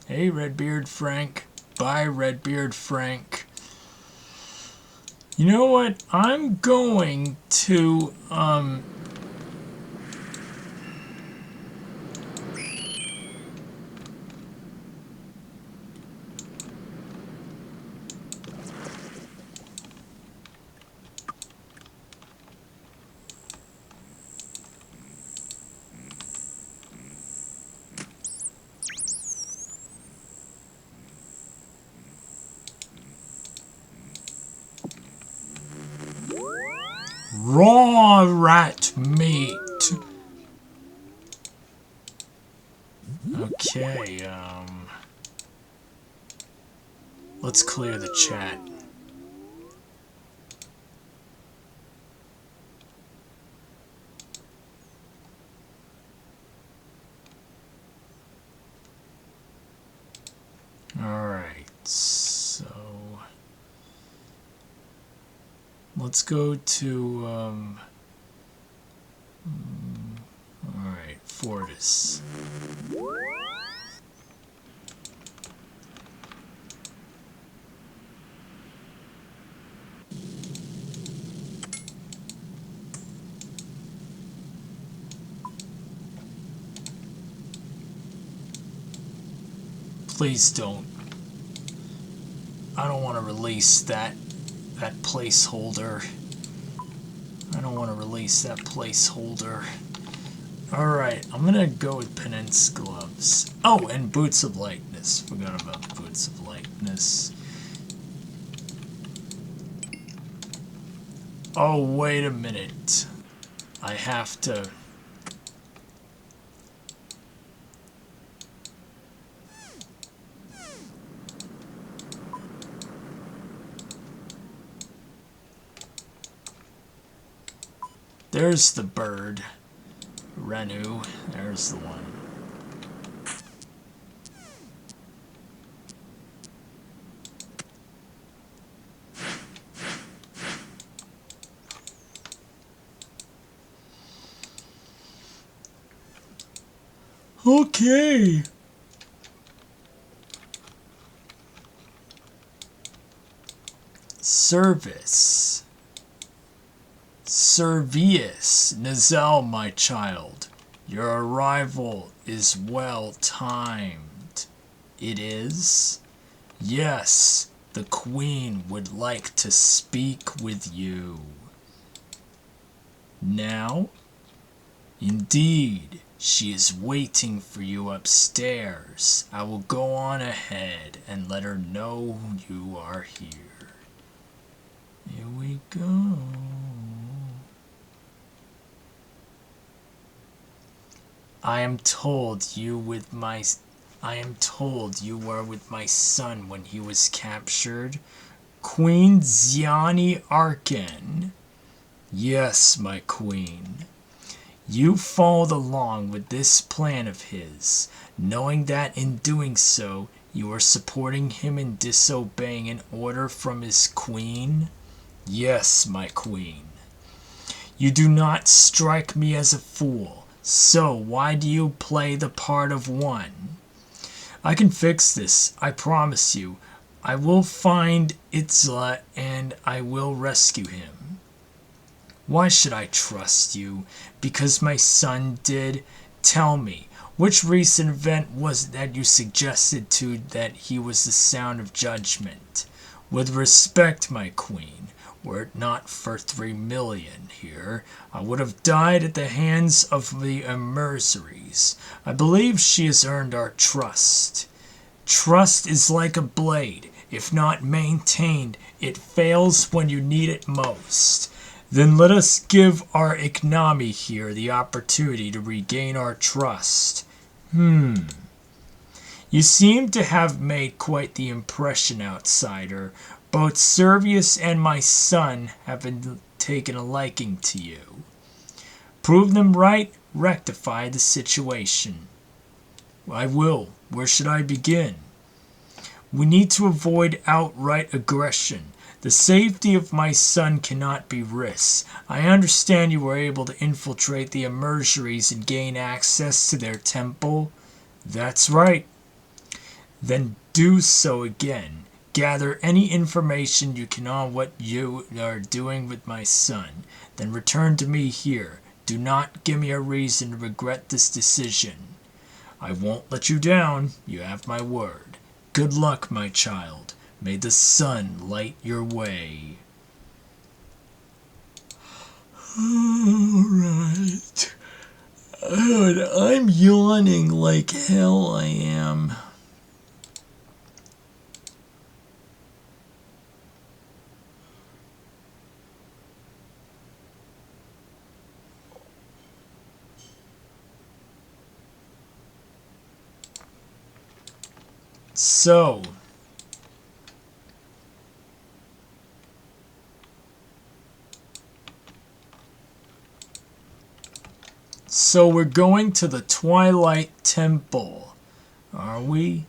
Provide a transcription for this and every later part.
Hey, Redbeard Frank. Bye, Redbeard Frank. You know what? I'm going to, raw rat meat. Okay, let's clear the chat. Alright, so let's go to, alright, Fortis. Please don't. I don't want to release that placeholder. I don't want to release that placeholder. Alright, I'm gonna go with Penance Gloves. Oh, and Boots of Lightness. Forgot about the Boots of Lightness. Oh, wait a minute. I have to... There's the bird. Renu. There's the one. Okay. Service. Servius, Nazel, my child. Your arrival is well timed. It is? Yes, the Queen would like to speak with you. Now? Indeed, she is waiting for you upstairs. I will go on ahead and let her know you are here. Here we go. I am told you were with my son when he was captured. Queen Ziani Arkan. Yes, my queen. You followed along with this plan of his, knowing that in doing so, you are supporting him in disobeying an order from his queen? Yes, my queen. You do not strike me as a fool. So, why do you play the part of one? I can fix this, I promise you. I will find Itzla and I will rescue him. Why should I trust you? Because my son did? Tell me, which recent event was it that you suggested to that he was the sound of judgment? With respect, my queen, were it not for 3 million here, I would have died at the hands of the emissaries. I believe she has earned our trust. Trust is like a blade. If not maintained, it fails when you need it most. Then let us give our Iknami here the opportunity to regain our trust. You seem to have made quite the impression, outsider. Both Servius and my son have taken a liking to you. Prove them right, rectify the situation. I will. Where should I begin? We need to avoid outright aggression. The safety of my son cannot be risked. I understand you were able to infiltrate the emissaries and gain access to their temple. That's right. Then do so again. Gather any information you can on what you are doing with my son. Then return to me here. Do not give me a reason to regret this decision. I won't let you down. You have my word. Good luck, my child. May the sun light your way. Alright. I'm yawning like hell I am. So we're going to the Twilight Temple, are we?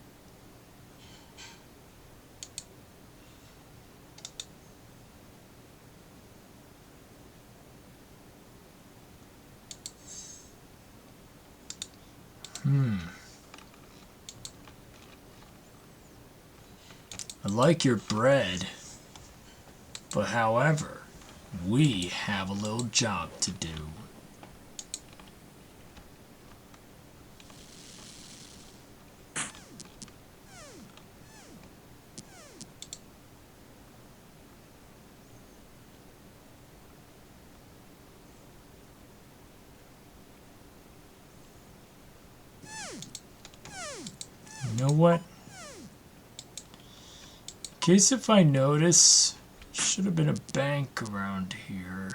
I like your bread, but however, we have a little job to do. You know what? In case if I notice, should have been a bank around here.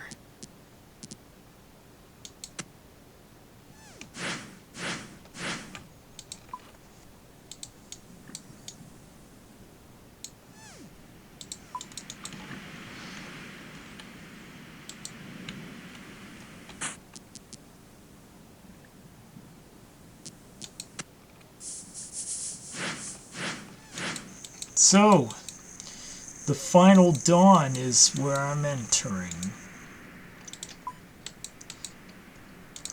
So, the Final Dawn is where I'm entering.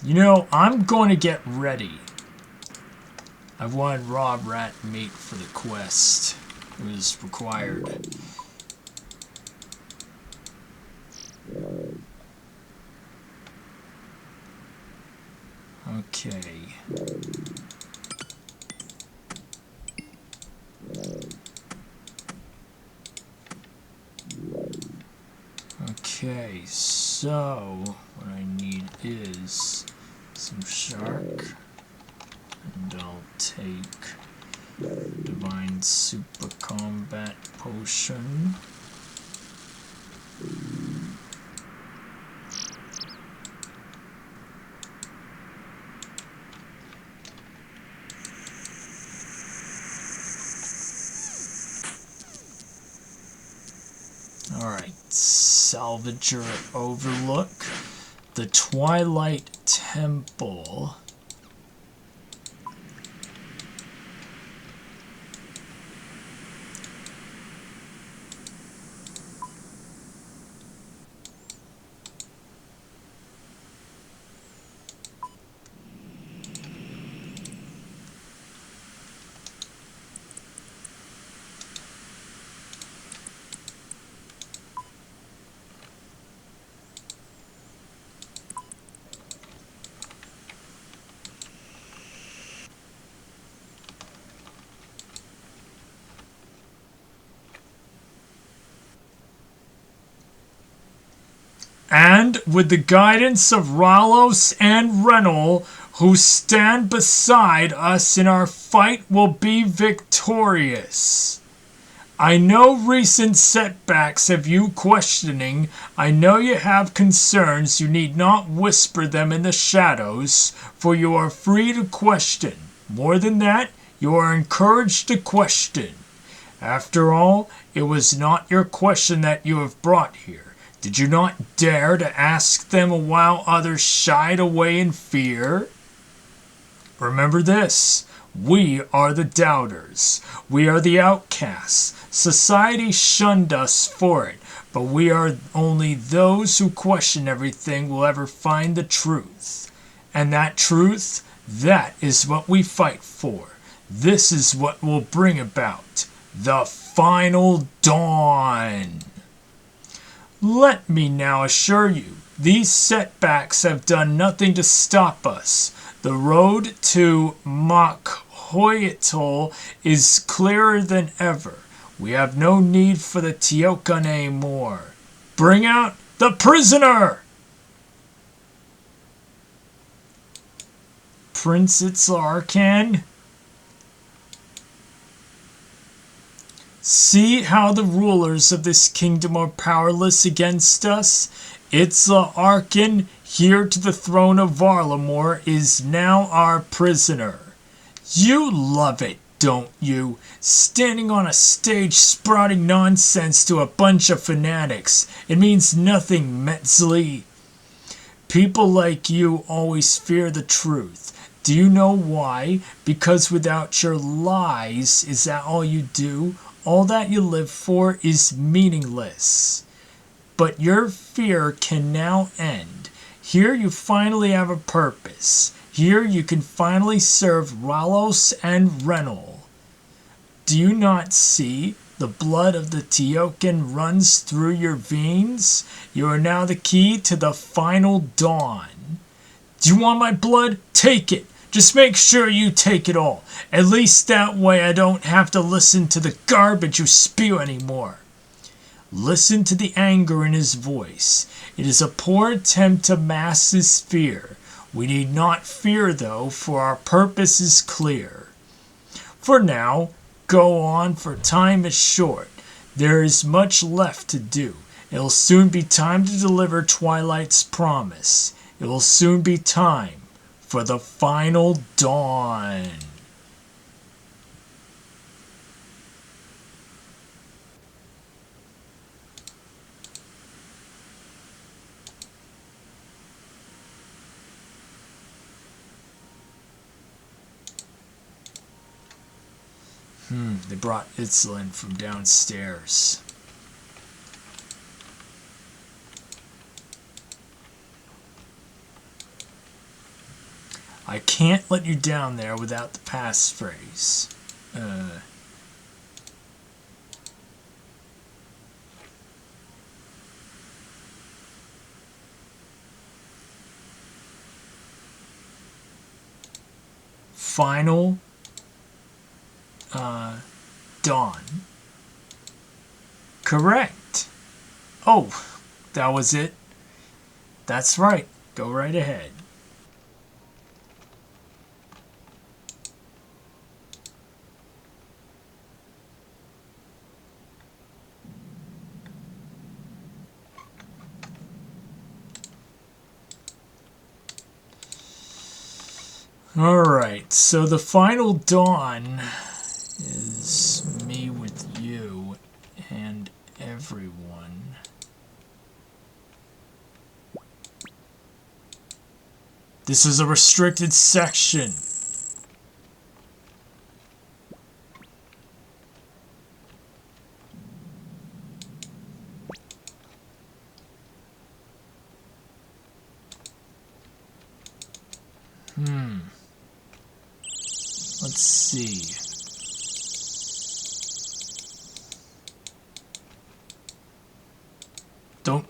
You know, I'm going to get ready. I wanted raw rat meat for the quest. It was required. Okay. Okay, so what I need is some shark, and I'll take Divine Super Combat Potion. Alright, Salvager Overlook, the Twilight Temple. And with the guidance of Ralos and Renal, who stand beside us in our fight, will be victorious. I know recent setbacks have you questioning. I know you have concerns. You need not whisper them in the shadows, for you are free to question. More than that, you are encouraged to question. After all, it was not your question that you have brought here. Did you not dare to ask them while others shied away in fear? Remember this. We are the doubters. We are the outcasts. Society shunned us for it, but we are only those who question everything will ever find the truth. And that truth, that is what we fight for. This is what will bring about the Final Dawn. Let me now assure you, these setbacks have done nothing to stop us. The road to Makhoyatl is clearer than ever. We have no need for the Tiokan anymore. Bring out the prisoner! Prince Itzlarkan? See how the rulers of this kingdom are powerless against us? Itzlarkan, heir to the throne of Varlamore, is now our prisoner. You love it, don't you? Standing on a stage sprouting nonsense to a bunch of fanatics. It means nothing, Metzli. People like you always fear the truth. Do you know why? Because without your lies, is that all you do? All that you live for is meaningless. But your fear can now end. Here you finally have a purpose. Here you can finally serve Ralos and Renal. Do you not see? The blood of the Tiokan runs through your veins. You are now the key to the Final Dawn. Do you want my blood? Take it. Just make sure you take it all. At least that way I don't have to listen to the garbage you spew anymore. Listen to the anger in his voice. It is a poor attempt to mask his fear. We need not fear, though, for our purpose is clear. For now, go on, for time is short. There is much left to do. It will soon be time to deliver Twilight's promise. It will soon be time for the Final Dawn. They brought Itzlin from downstairs. I can't let you down there without the passphrase. Final Dawn. Correct. Oh, that was it. That's right. Go right ahead. Alright, so the Final Dawn is me with you and everyone. This is a restricted section. Let's see. Don't.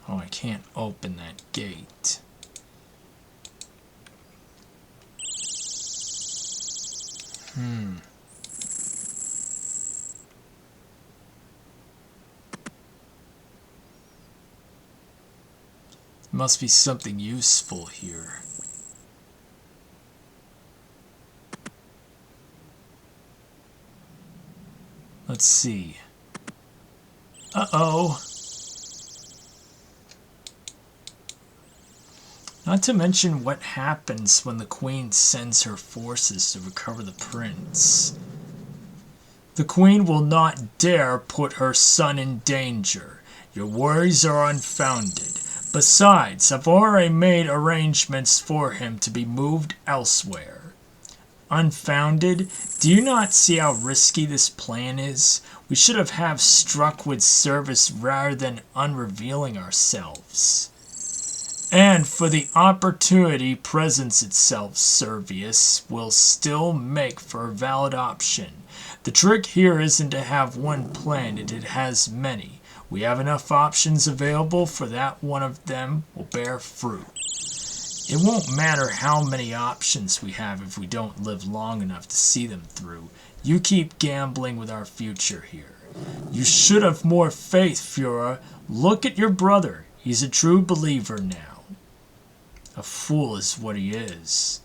Oh, I can't open that gate. Must be something useful here. Let's see. Uh-oh. Not to mention what happens when the Queen sends her forces to recover the prince. The Queen will not dare put her son in danger. Your worries are unfounded. Besides, I've already made arrangements for him to be moved elsewhere. Unfounded? Do you not see how risky this plan is? We should have struck with service rather than unrevealing ourselves. And for the opportunity presents itself, Servius will still make for a valid option. The trick here isn't to have one plan, it has many. We have enough options available for that one of them will bear fruit. It won't matter how many options we have if we don't live long enough to see them through. You keep gambling with our future here. You should have more faith, Führer. Look at your brother. He's a true believer now. A fool is what he is.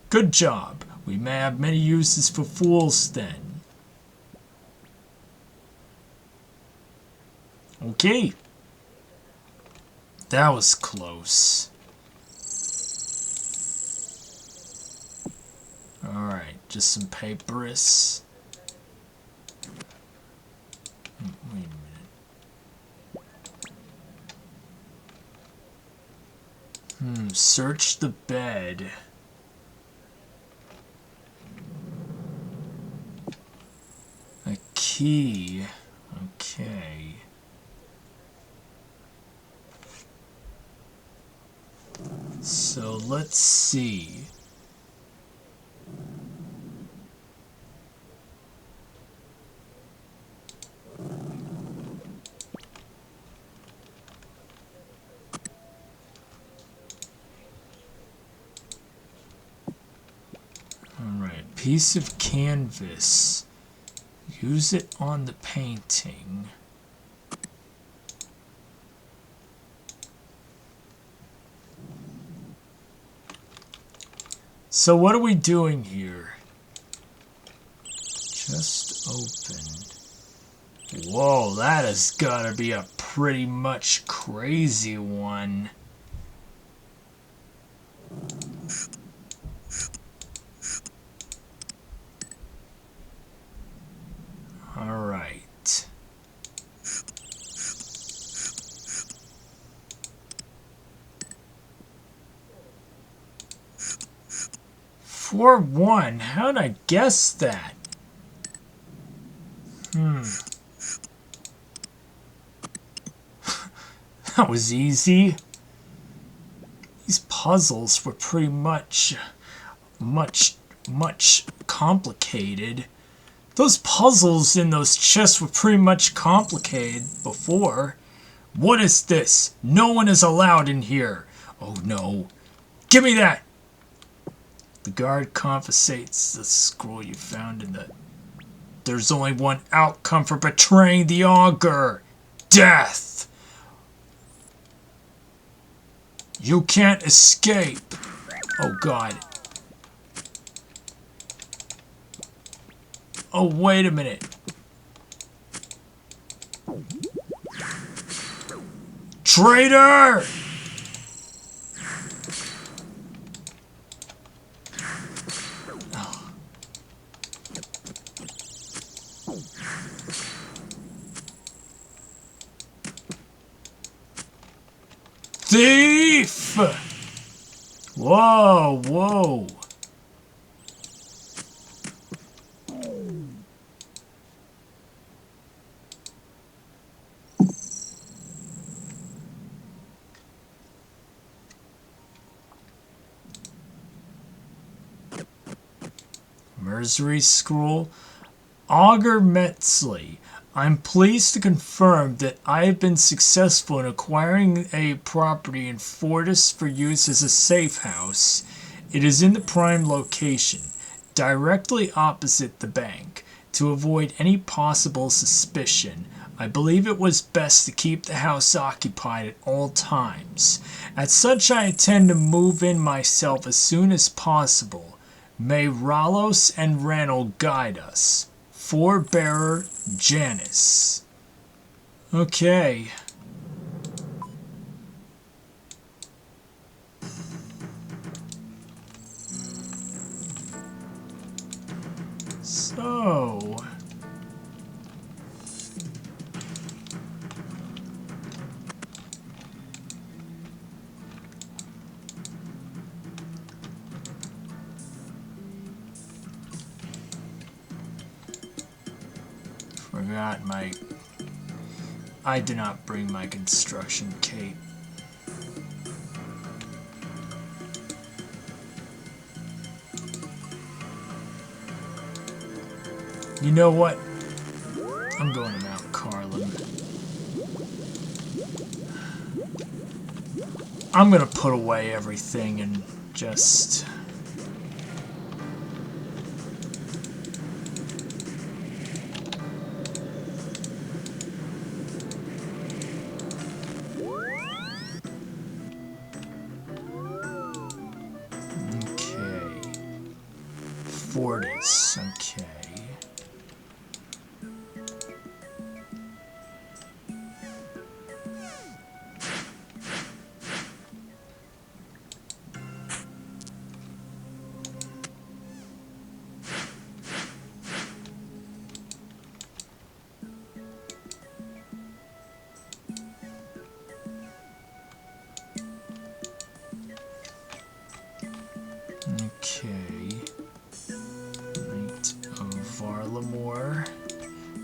Good job. We may have many uses for fools then. Okay. That was close. Alright, just some papyrus. Wait a minute. Search the bed. A key. Okay. So let's see. Alright, piece of canvas. Use it on the painting. So what are we doing here? Just opened. Whoa, that has gotta be a pretty much crazy one. Alright. For one, how'd I guess that? That was easy. These puzzles were pretty much complicated. Those puzzles in those chests were pretty much complicated before. What is this? No one is allowed in here. Oh no. Give me that! The guard confiscates the scroll you found in the... There's only one outcome for betraying the augur. Death! You can't escape. Oh god. Oh, wait a minute. Traitor! Thief! Whoa, whoa. Mercenary scroll. Augur Metzley. I'm pleased to confirm that I have been successful in acquiring a property in Fortis for use as a safe house. It is in the prime location, directly opposite the bank. To avoid any possible suspicion, I believe it was best to keep the house occupied at all times. As such, I intend to move in myself as soon as possible. May Ralos and Ranel guide us. Forebearer Janice. Okay. So... Forgot my... I did not bring my construction cape. You know what? I'm going to Mount Carlin. I'm gonna put away everything and just... Okay. Fortis, okay.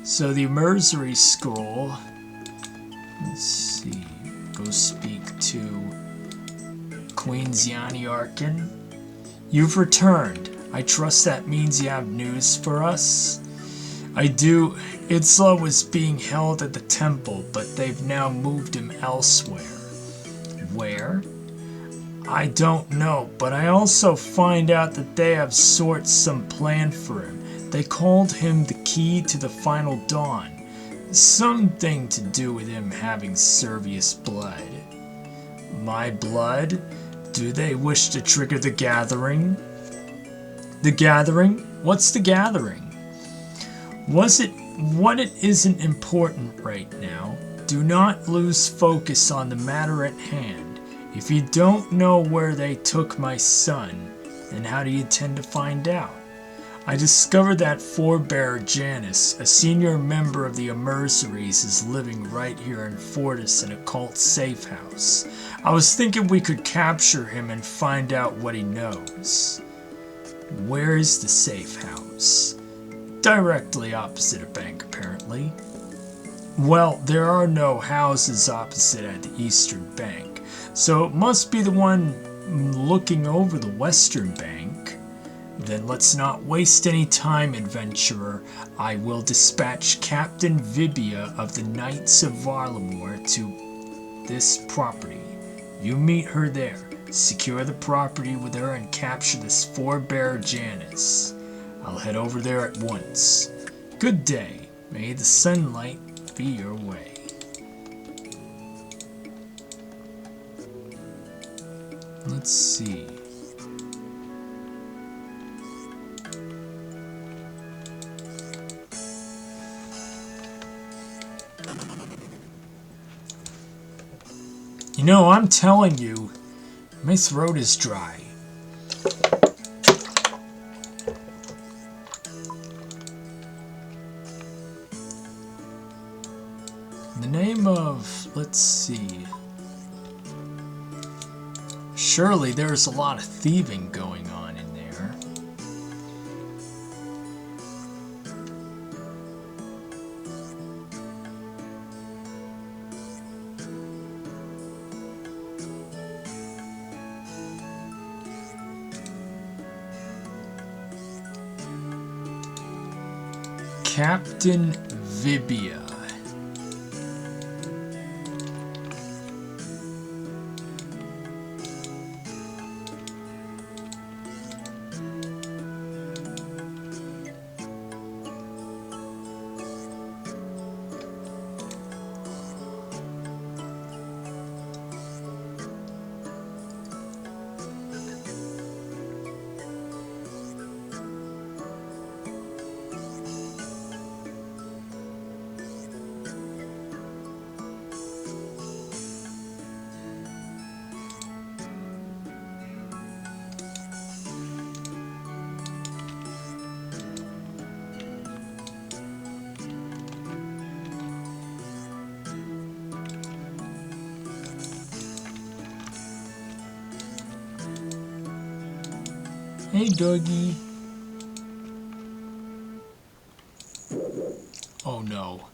So the Immersory Scroll, let's see, go speak to Queen Ziani Arkin. You've returned. I trust that means you have news for us. I do. Itzla was being held at the temple, but they've now moved him elsewhere. Where? I don't know, but I also find out that they have some plan for him. They called him the key to the Final Dawn. Something to do with him having Servius blood. My blood? Do they wish to trigger the Gathering? The Gathering? What's the Gathering? What it isn't important right now. Do not lose focus on the matter at hand. If you don't know where they took my son, then how do you intend to find out? I discovered that forebear Janus, a senior member of the Immersories, is living right here in Fortis in a cult safe house. I was thinking we could capture him and find out what he knows. Where is the safe house? Directly opposite a bank, apparently. Well, there are no houses opposite at the Eastern Bank, so it must be the one looking over the Western Bank. Then let's not waste any time, adventurer. I will dispatch Captain Vibia of the Knights of Varlamore to this property. You meet her there, secure the property with her, and capture this forebear Janus. I'll head over there at once. Good day. May the sunlight be your way. Let's see. You know, I'm telling you, my throat is dry. In the name of, let's see. Surely there's a lot of thieving going on in there. Captain Vibia. Hey, doggy. Oh no.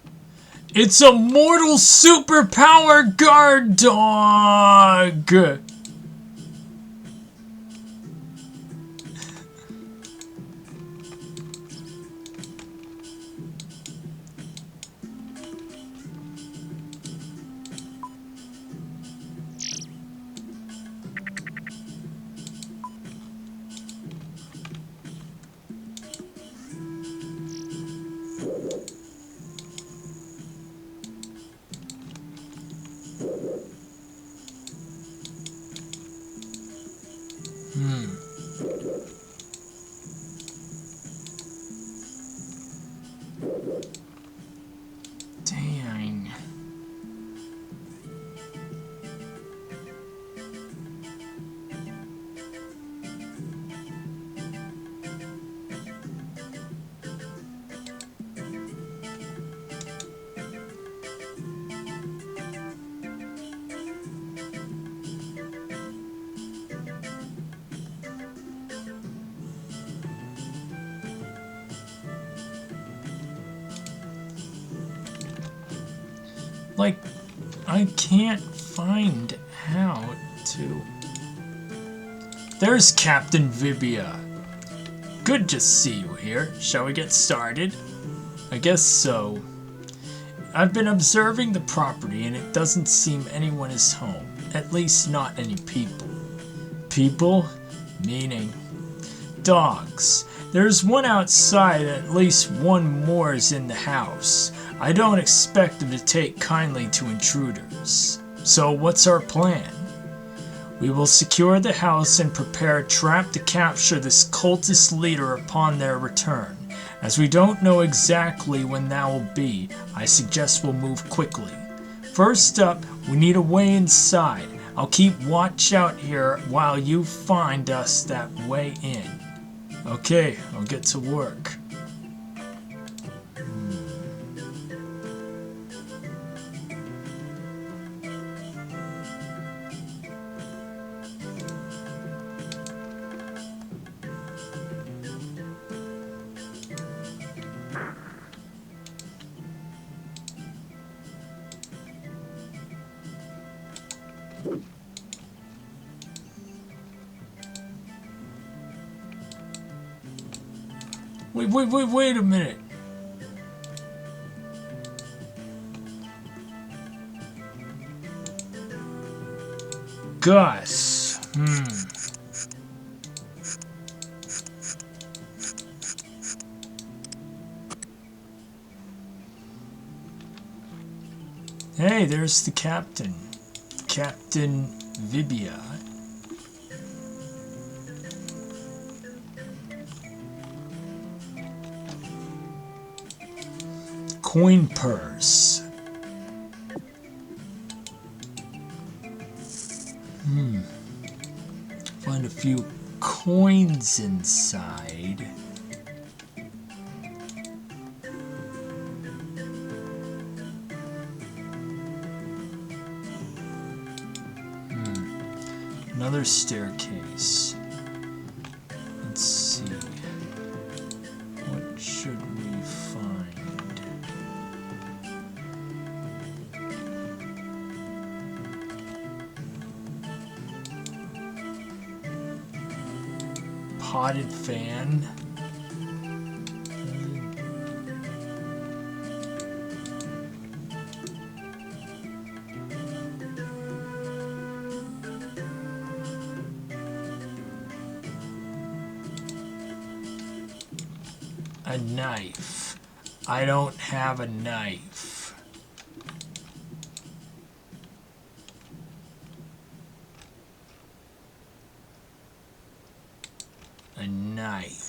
It's a mortal superpower guard dog! Dang. Like, I can't find how to... There's Captain Vibia. Good to see you here. Shall we get started? I guess so. I've been observing the property and it doesn't seem anyone is home. At least not any people. People? Meaning dogs. There's one outside and at least one more is in the house. I don't expect them to take kindly to intruders. So what's our plan? We will secure the house and prepare a trap to capture this cultist leader upon their return. As we don't know exactly when that will be, I suggest we'll move quickly. First up, we need a way inside. I'll keep watch out here while you find us that way in. Okay, I'll get to work. Wait a minute. Gus. Hey, there's the captain. Captain Vibia. Coin purse. Find a few coins inside. Another staircase. Let's see. What should we find? Potted fan. A knife. I don't have a knife. A knife.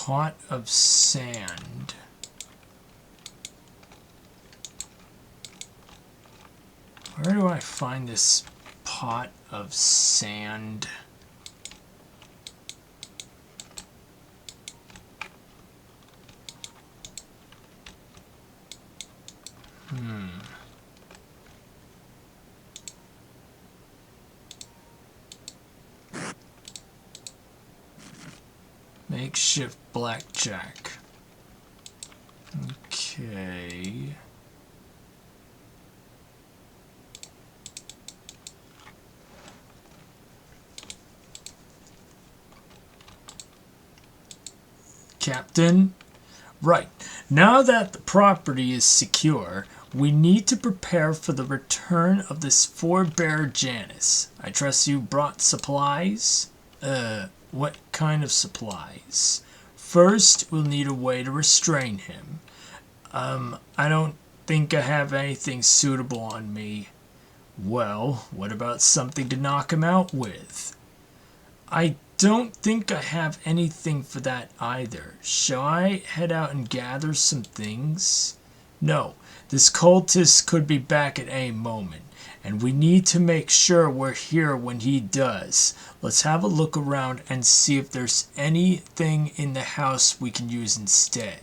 pot of sand. Where do I find this pot of sand? Makeshift blackjack. Okay. Captain? Right. Now that the property is secure, we need to prepare for the return of this forebear Janus. I trust you brought supplies? What kind of supplies? First, we'll need a way to restrain him. I don't think I have anything suitable on me. Well, what about something to knock him out with? I don't think I have anything for that either. Shall I head out and gather some things? No, this cultist could be back at any moment, and we need to make sure we're here when he does. Let's have a look around and see if there's anything in the house we can use instead.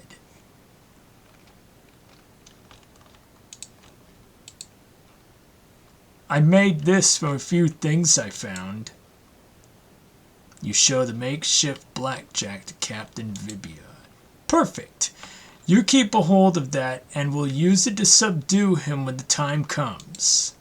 I made this from a few things I found. You show the makeshift blackjack to Captain Vibia. Perfect. You keep a hold of that, and we'll use it to subdue him when the time comes.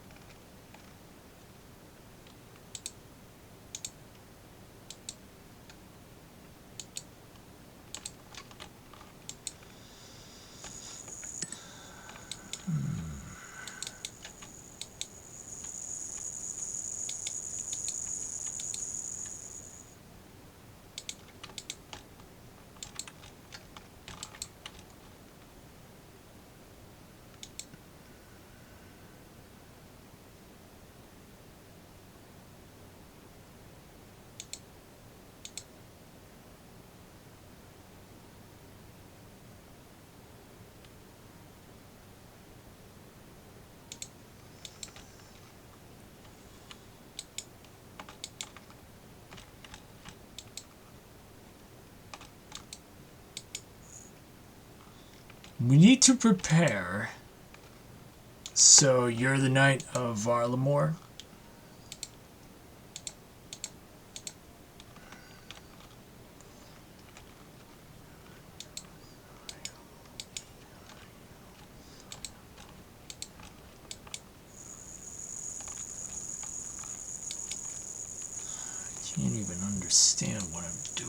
We need to prepare. So you're the Knight of Varlamore? I can't even understand what I'm doing.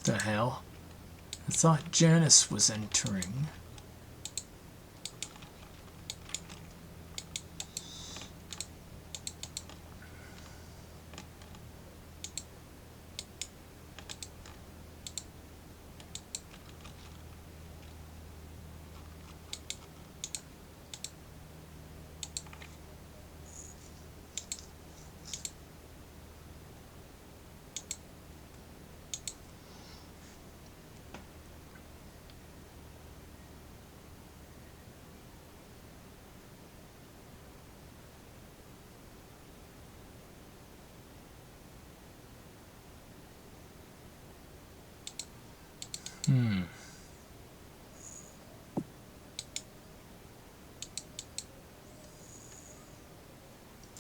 The hell? I thought Janus was entering.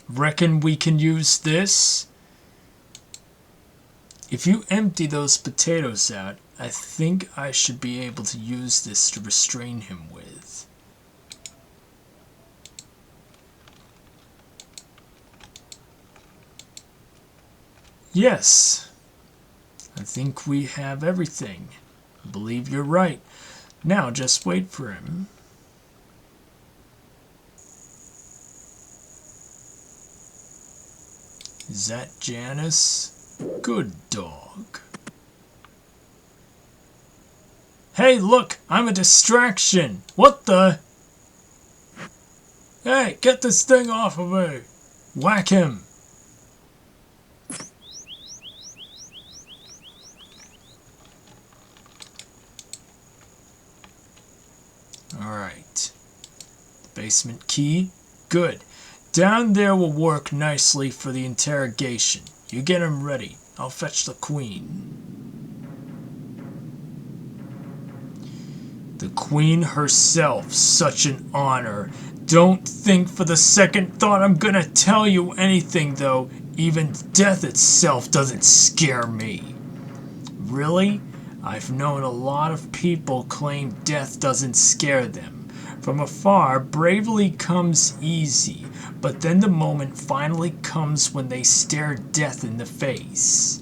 Reckon we can use this? If you empty those potatoes out, I think I should be able to use this to restrain him with. Yes, I think we have everything. I believe you're right. Now just wait for him. Is that Janice? Good dog. Hey, look! I'm a distraction! What the? Hey, get this thing off of me! Whack him! Alright. Basement key. Good. Down there will work nicely for the interrogation. You get him ready. I'll fetch the queen. The queen herself. Such an honor. Don't think for the second thought I'm gonna tell you anything, though. Even death itself doesn't scare me. Really? I've known a lot of people claim death doesn't scare them. From afar, bravery comes easy, but then the moment finally comes when they stare death in the face.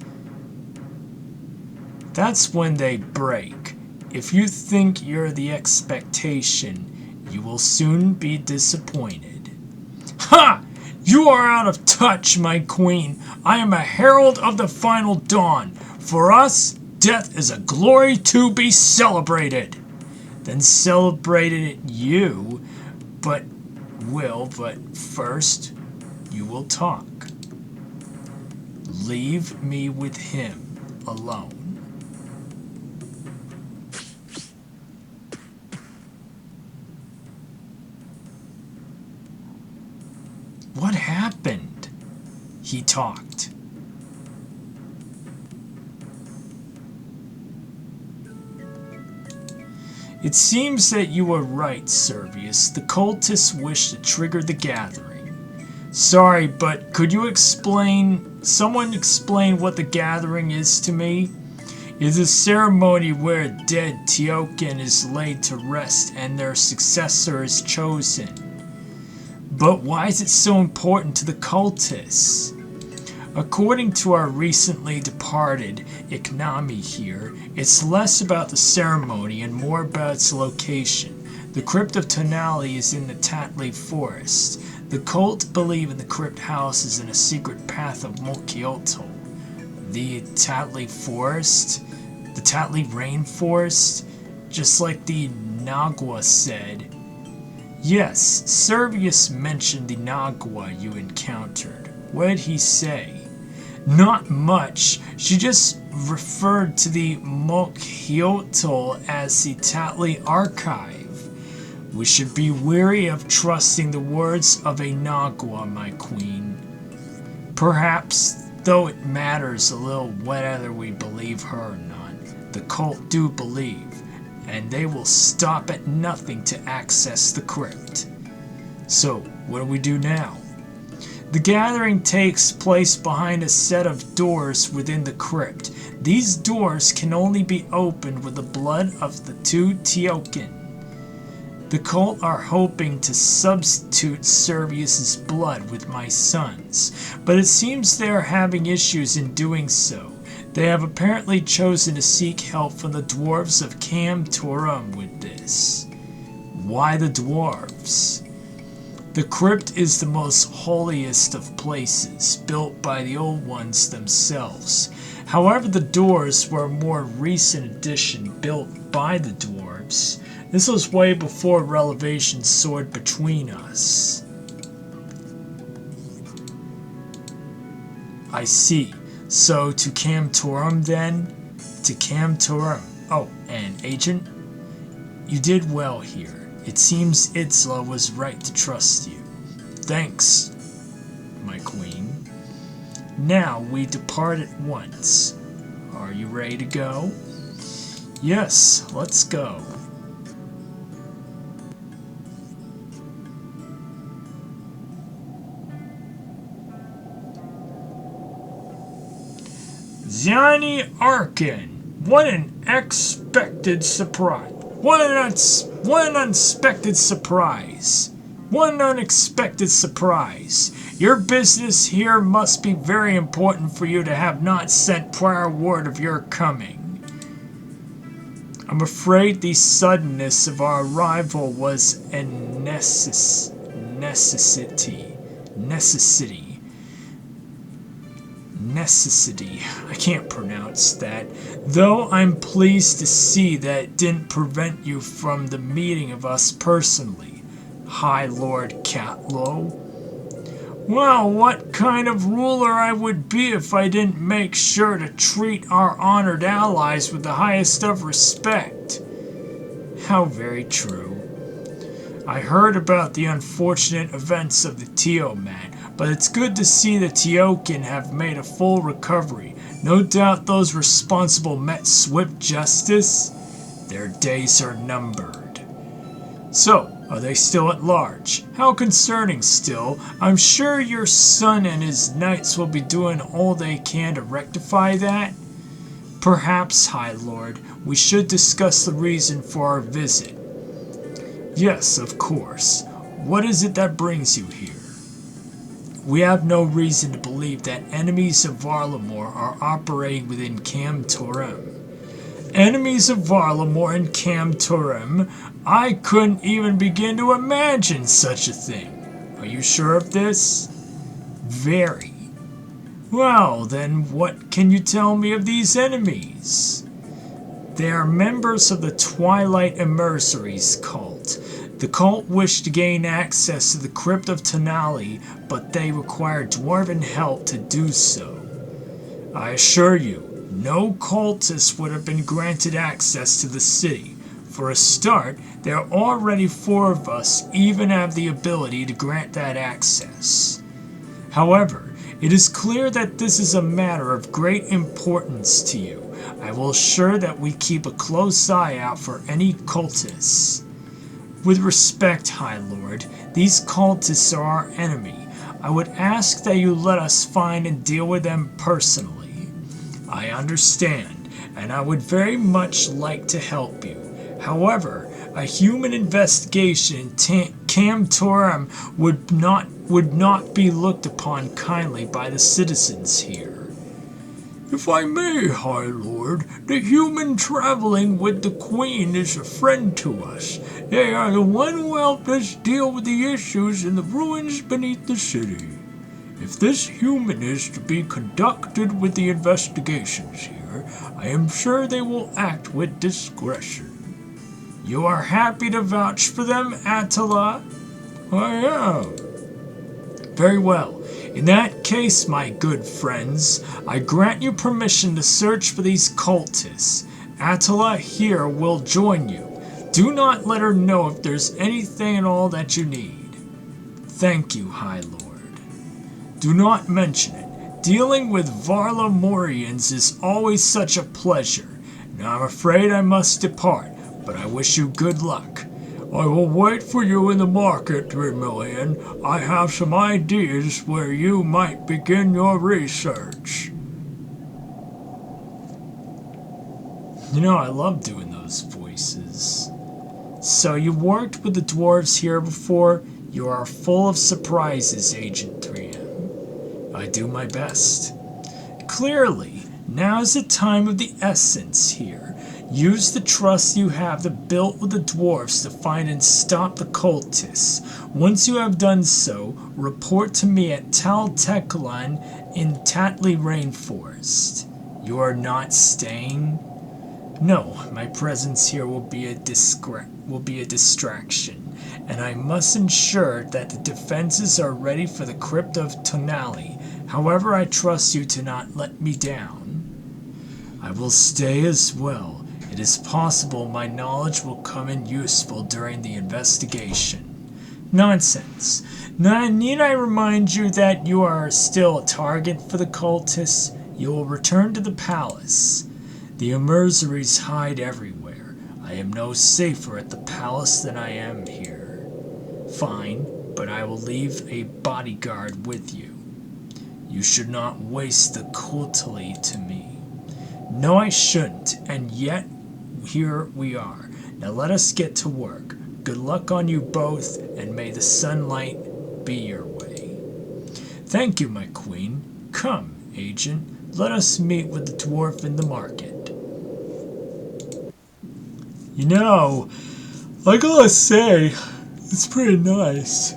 That's when they break. If you think you're the expectation, you will soon be disappointed. Ha! You are out of touch, my queen. I am a herald of the Final Dawn. For us, death is a glory to be celebrated. Then celebrated it you, but first you will talk. Leave me with him alone. What happened? He talked. It seems that you were right, Servius. The cultists wish to trigger the gathering. Sorry, but could you someone explain what the gathering is to me? It is a ceremony where a dead Teokan is laid to rest and their successor is chosen. But why is it so important to the cultists? According to our recently departed Iknami here, it's less about the ceremony and more about its location. The Crypt of Tonali is in the Tatli Forest. The cult believe in the crypt houses in a secret path of Mokiotl. The Tatli Forest? The Tatli Rainforest? Just like the Nagua said. Yes, Servius mentioned the Nagua you encountered. What did he say? Not much. She just referred to the Mokiotl as the Tatli Archive. We should be wary of trusting the words of a Nagua, my queen. Perhaps, though it matters a little whether we believe her or not, the cult do believe, and they will stop at nothing to access the crypt. So, what do we do now? The gathering takes place behind a set of doors within the crypt. These doors can only be opened with the blood of the two Teokan. The cult are hoping to substitute Servius's blood with my son's, but it seems they are having issues in doing so. They have apparently chosen to seek help from the dwarves of Cam Torum with this. Why the dwarves? The crypt is the most holiest of places, built by the old ones themselves. However, the doors were a more recent addition built by the dwarves. This was way before Relevation soared between us. I see. So, to Cam Torum then? To Cam Torum. Oh, and Agent? You did well here. It seems Itzla was right to trust you. Thanks, my queen. Now we depart at once. Are you ready to go? Yes, let's go. Ziani Arkin. What an unexpected surprise. What an unexpected surprise. What an unexpected surprise. Your business here must be very important for you to have not sent prior word of your coming. I'm afraid the suddenness of our arrival was a necessity. I can't pronounce that. Though I'm pleased to see that it didn't prevent you from the meeting of us personally, High Lord Catlow. Well, what kind of ruler I would be if I didn't make sure to treat our honored allies with the highest of respect. How very true. I heard about the unfortunate events of the Teoman, but it's good to see the Teokin have made a full recovery. No doubt those responsible met swift justice. Their days are numbered. So, are they still at large? How concerning still. I'm sure your son and his knights will be doing all they can to rectify that. Perhaps, High Lord, we should discuss the reason for our visit. Yes, of course. What is it that brings you here? We have no reason to believe that enemies of Varlamore are operating within Cam Torem. Enemies of Varlamore and Cam Torem? I couldn't even begin to imagine such a thing. Are you sure of this? Very. Well, then what can you tell me of these enemies? They are members of the Twilight Emissaries cult. The cult wished to gain access to the Crypt of Tonali, but they required dwarven help to do so. I assure you, no cultist would have been granted access to the city. For a start, there are already 4 of us even have the ability to grant that access. However, it is clear that this is a matter of great importance to you. I will assure that we keep a close eye out for any cultists. With respect, High Lord, these cultists are our enemy. I would ask that you let us find and deal with them personally. I understand, and I would very much like to help you. However, a human investigation in Cam Torem would not be looked upon kindly by the citizens here. If I may, High Lord, the human traveling with the Queen is a friend to us. They are the one who helped us deal with the issues in the ruins beneath the city. If this human is to be conducted with the investigations here, I am sure they will act with discretion. You are happy to vouch for them, Attila? I am. Very well. In that case, my good friends, I grant you permission to search for these cultists. Attila here will join you. Do not let her know if there's anything at all that you need. Thank you, High Lord. Do not mention it. Dealing with Varlamorians is always such a pleasure. Now I'm afraid I must depart, but I wish you good luck. I will wait for you in the market, 3 million. I have some ideas where you might begin your research. You know, I love doing those voices. So you worked with the dwarves here before? You are full of surprises, Agent 3M. I do my best. Clearly, now is the time of the essence here. Use the trust you have built with the dwarves to find and stop the cultists. Once you have done so, report to me at Tal Teklan in Tatley Rainforest. You are not staying? No, my presence here will be a distraction, and I must ensure that the defenses are ready for the Crypt of Tonali. However, I trust you to not let me down. I will stay as well. It is possible my knowledge will come in useful during the investigation. Nonsense. Now, need I remind you that you are still a target for the cultists? You will return to the palace. The emissaries hide everywhere. I am no safer at the palace than I am here. Fine, but I will leave a bodyguard with you. You should not waste the cultili to me. No, I shouldn't, and yet here we are. Now let us get to work. Good luck on you both, and may the sunlight be your way. Thank you, my queen. Come, agent, let us meet with the dwarf in the market. You know, I gotta say, it's pretty nice.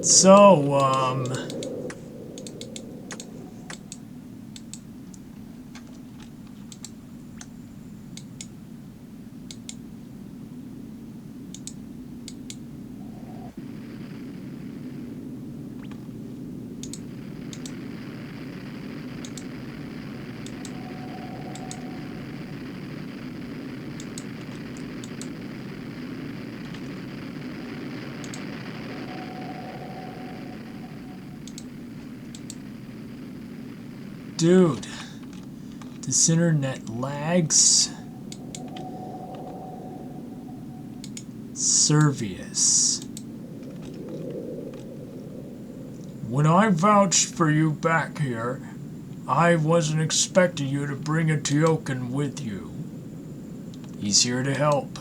So, dude, this internet lags. Servius. When I vouched for you back here, I wasn't expecting you to bring a Tiokan with you. He's here to help.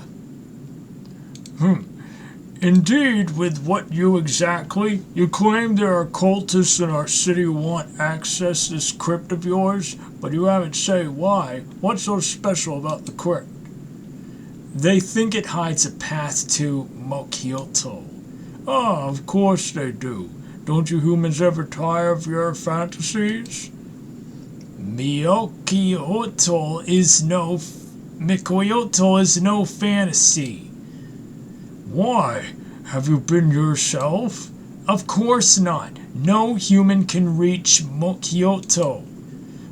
Indeed, with what you exactly? You claim there are cultists in our city who want access to this crypt of yours, but you haven't said why. What's so special about the crypt? They think it hides a path to Mokyoto. Ah, of course they do. Don't you humans ever tire of your fantasies? Mokyoto is no fantasy. Why? Have you been yourself? Of course not. No human can reach Mokyoto.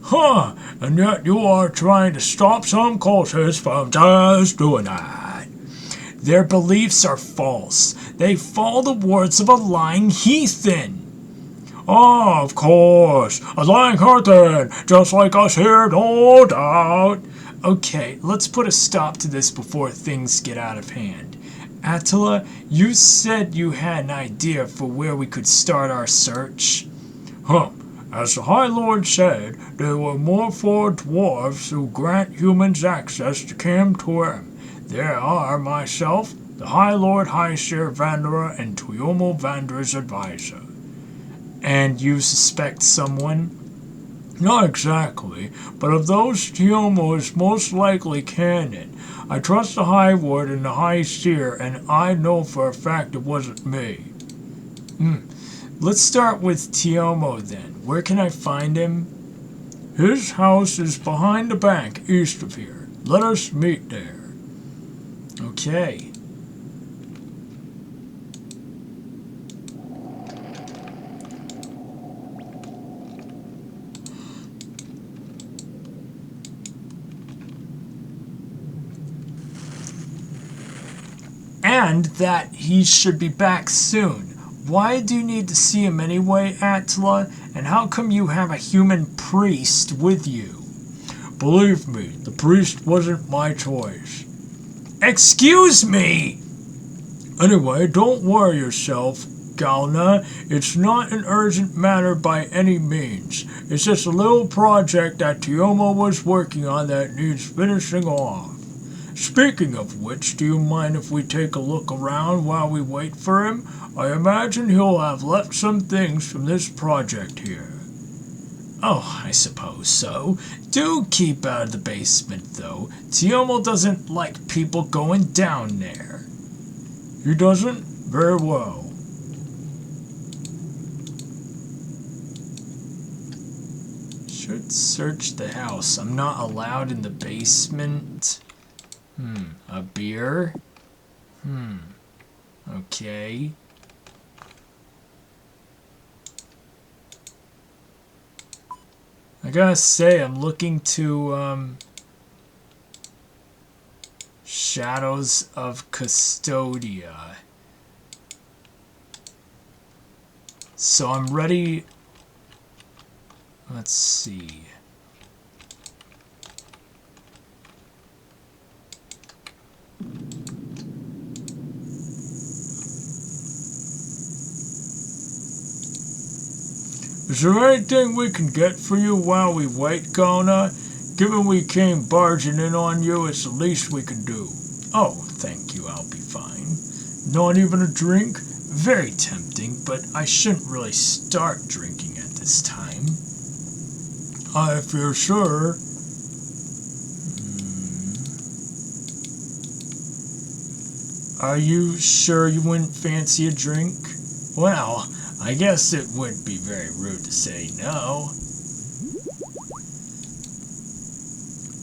Huh, and yet you are trying to stop some cultists from just doing that. Their beliefs are false. They follow the words of a lying heathen. Oh, of course, a lying heathen, just like us here, no doubt. Okay, let's put a stop to this before things get out of hand. Attila, you said you had an idea for where we could start our search. As the High Lord said, there were more for dwarves who grant humans access to come to him. There are myself, the High Lord Highseer Vanderer, and Tuomo Vanderer's advisor. And you suspect someone? Not exactly, but of those Tuomo is most likely canon. I trust the High Lord and the High Seer, and I know for a fact it wasn't me. Let's start with Tuomo then. Where can I find him? His house is behind the bank east of here. Let us meet there. Okay. And that he should be back soon. Why do you need to see him anyway, Attila? And how come you have a human priest with you? Believe me, the priest wasn't my choice. Excuse me! Anyway, don't worry yourself, Galna. It's not an urgent matter by any means. It's just a little project that Tuomo was working on that needs finishing off. Speaking of which, do you mind if we take a look around while we wait for him? I imagine he'll have left some things from this project here. Oh, I suppose so. Do keep out of the basement, though. Tuomo doesn't like people going down there. He doesn't? Very well. Should search the house. I'm not allowed in the basement. A beer? Okay. I gotta say, I'm looking to, Shadows of Custodia. So I'm ready. Let's see. Is there anything we can get for you while we wait, Kona? Given we came barging in on you, it's the least we can do. Oh, thank you, I'll be fine. Not even a drink? Very tempting, but I shouldn't really start drinking at this time. If you're sure. Are you sure you wouldn't fancy a drink? Well, I guess it wouldn't be very rude to say no.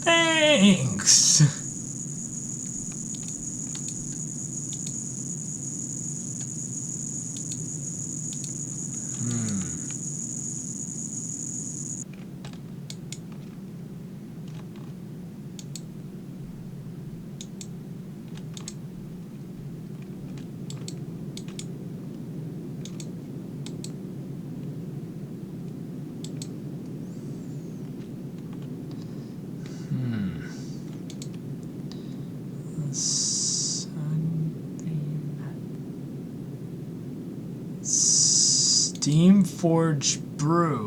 Thanks! Steam Forge Brew.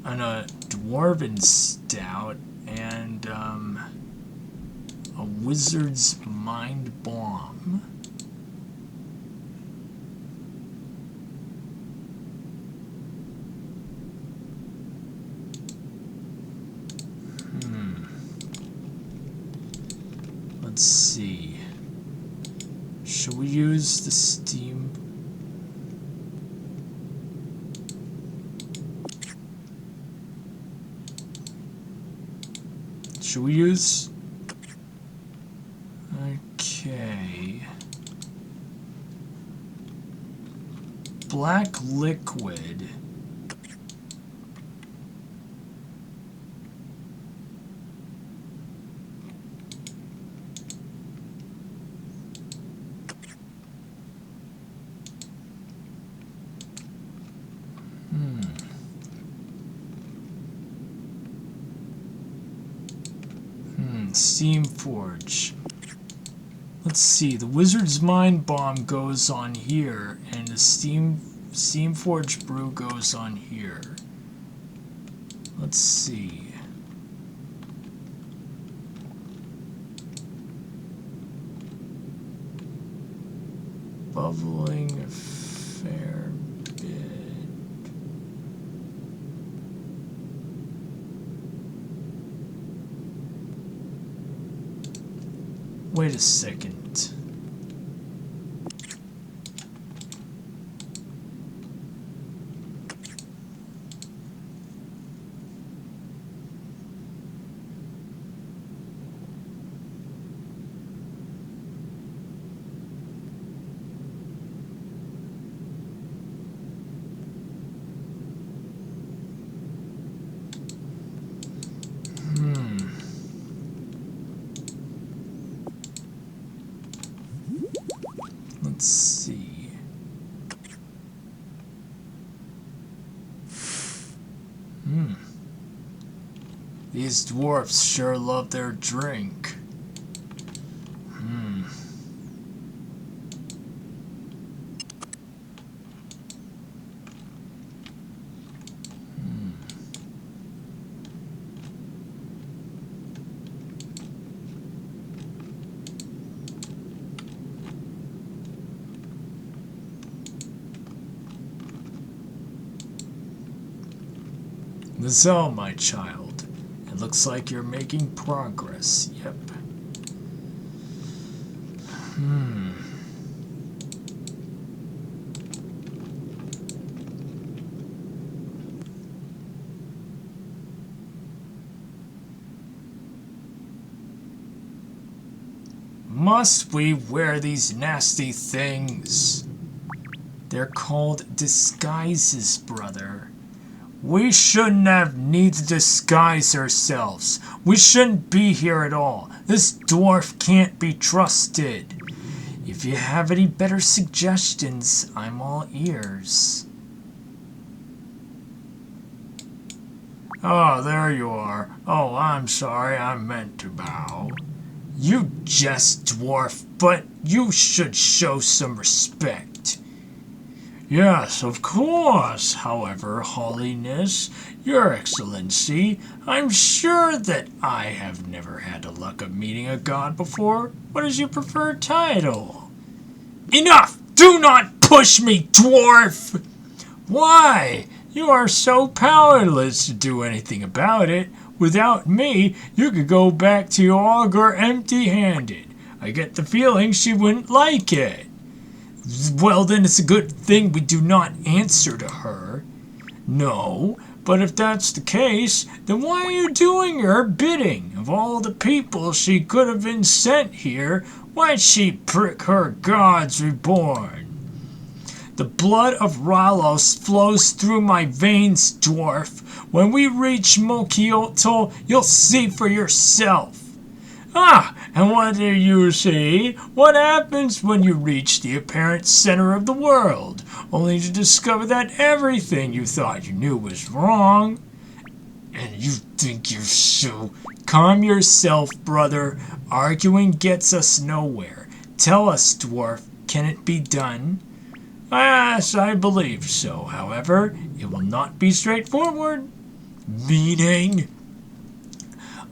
And a Dwarven Stout. And, a Wizard's Mind Bomb. Let's see. Should we use the steam? Should we use? Okay. Black liquid. Steam Forge. Let's see, the Wizard's Mind Bomb goes on here, and the Steam Forge Brew goes on here. Let's see. Bubbling a fair bit. Wait a second. Let's see. These dwarfs sure love their drink. So, my child, it looks like you're making progress. Yep. Must we wear these nasty things? They're called disguises, brother. We shouldn't have need to disguise ourselves. We shouldn't be here at all. This dwarf can't be trusted. If you have any better suggestions, I'm all ears. Oh, there you are. Oh, I'm sorry, I meant to bow. You jest, dwarf, but you should show some respect. Yes, of course. However, Holiness, Your Excellency, I'm sure that I have never had the luck of meeting a god before. What is your preferred title? Enough! Do not push me, dwarf! Why? You are so powerless to do anything about it. Without me, you could go back to your augur empty-handed. I get the feeling she wouldn't like it. Well, then it's a good thing we do not answer to her. No, but if that's the case, then why are you doing her bidding? Of all the people she could have been sent here, why'd she prick her gods reborn? The blood of Ralos flows through my veins, dwarf. When we reach Mokioto, you'll see for yourself. Ah, and what do you see? What happens when you reach the apparent center of the world, only to discover that everything you thought you knew was wrong? And you think you're so... Calm yourself, brother. Arguing gets us nowhere. Tell us, dwarf, can it be done? Yes, I believe so. However, it will not be straightforward. Meaning?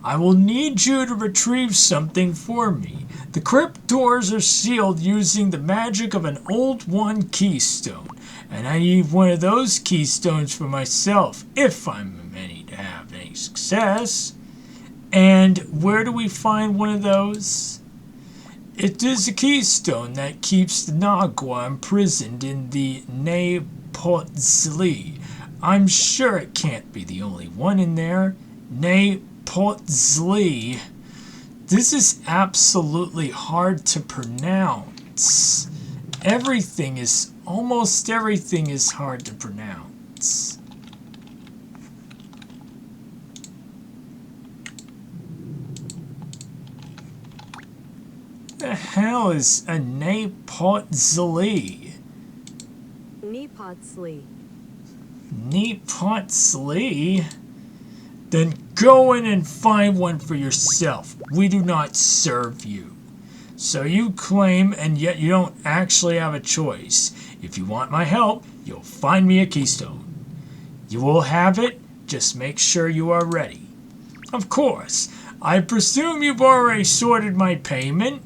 I will need you to retrieve something for me. The crypt doors are sealed using the magic of an old one keystone, and I need one of those keystones for myself, if I'm meant to have any success. And where do we find one of those? It is a keystone that keeps the Nagua imprisoned in the Nepotzli. I'm sure it can't be the only one in there. Nepotzli. This is absolutely hard to pronounce. Almost everything is hard to pronounce. The hell is a Nepotzli? Nepotzli. Nepotzli? Then go in and find one for yourself. We do not serve you. So you claim, and yet you don't actually have a choice. If you want my help, you'll find me a keystone. You will have it, just make sure you are ready. Of course, I presume you've already sorted my payment?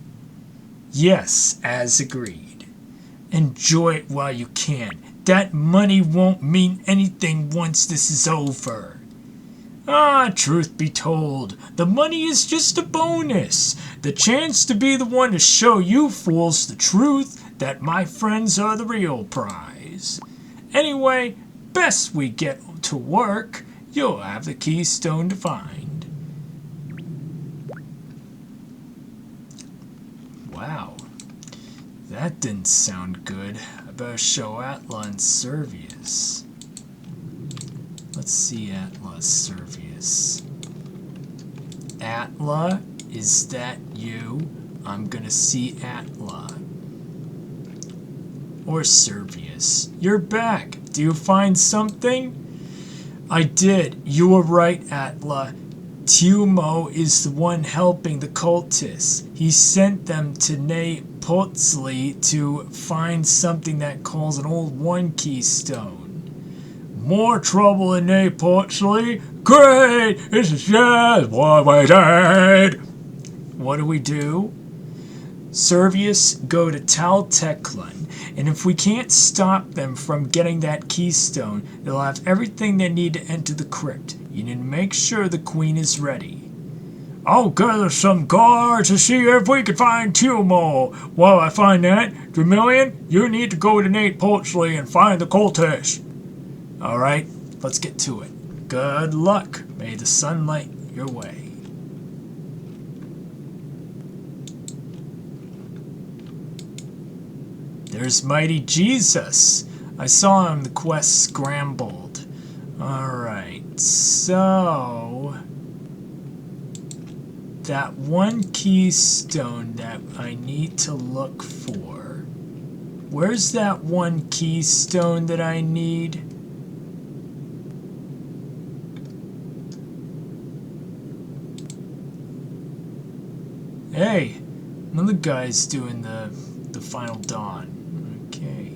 Yes, as agreed. Enjoy it while you can. That money won't mean anything once this is over. Ah, truth be told, the money is just a bonus. The chance to be the one to show you fools the truth that my friends are the real prize. Anyway, best we get to work. You'll have the keystone to find. Wow, that didn't sound good. I better show Atla and Servius. Let's see Atla Servius. Atla, is that you? I'm gonna see Atla. Or Servius. You're back. Do you find something? I did. You were right, Atla. Tumo is the one helping the cultists. He sent them to Nepotzli to find something that calls an old one keystone. More trouble in Nepotzli? Great! This is just what we did! What do we do? Servius, go to Tal Teklan, and if we can't stop them from getting that keystone, they'll have everything they need to enter the crypt. You need to make sure the queen is ready. I'll gather some guards to see if we can find Tumo. While I find that, Dremillion, you need to go to Nepotzli and find the cultist. Alright, let's get to it. Good luck. May the sun light your way. There's Mighty Jesus. I saw him, the quest scrambled. Alright, so... that one keystone that I need to look for. Where's that one keystone that I need? Hey, another guy's doing the Final Dawn. Okay.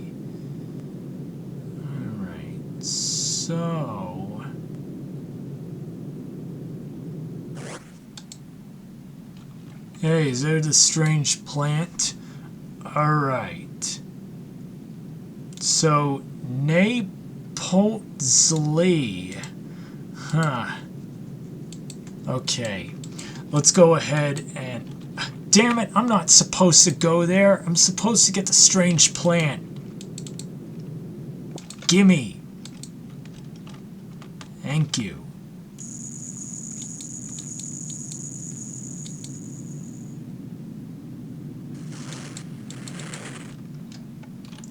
So... Hey, is there the strange plant? Alright. So, Napoltzli. Huh. Okay. Let's go ahead and... Damn it, I'm not supposed to go there. I'm supposed to get the strange plant. Gimme. Thank you.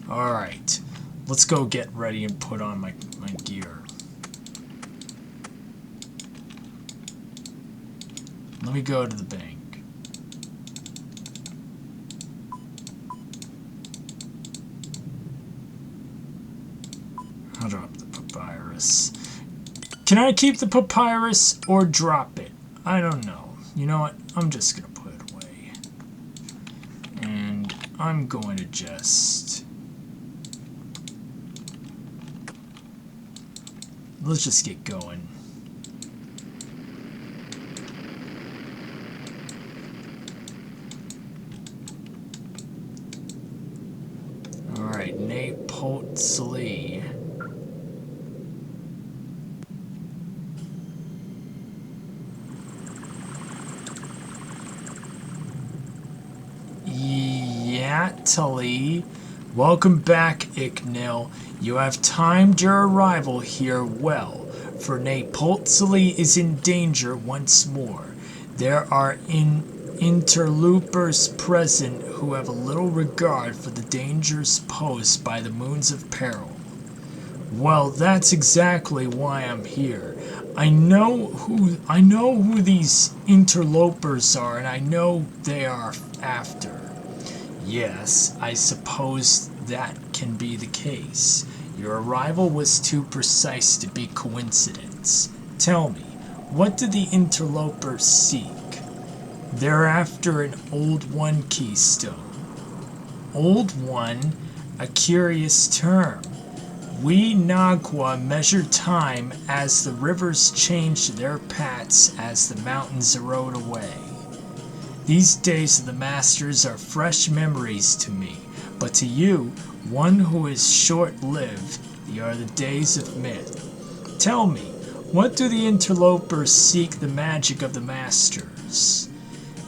Alright. Let's go get ready and put on my gear. Let me go to the bank. I'll drop the papyrus. Can I keep the papyrus or drop it? I don't know. You know what? I'm just gonna put it away. And I'm going to just... Let's just get going. Alright, Napoltzli. Yatali. Welcome back, Icknil. You have timed your arrival here well, for Napoltzli is in danger once more. There are interlopers present who have a little regard for the dangers posed by the Moons of Peril. Well, that's exactly why I'm here. I know who these interlopers are, and I know they are after. Yes, I suppose that can be the case. Your arrival was too precise to be coincidence. Tell me, what do the interlopers seek? They're after an Old One keystone. Old One? A curious term. We Nagua measure time as the rivers change their paths as the mountains erode away. These days of the Masters are fresh memories to me, but to you, one who is short-lived, they are the days of myth. Tell me, what do the interlopers seek the magic of the Masters?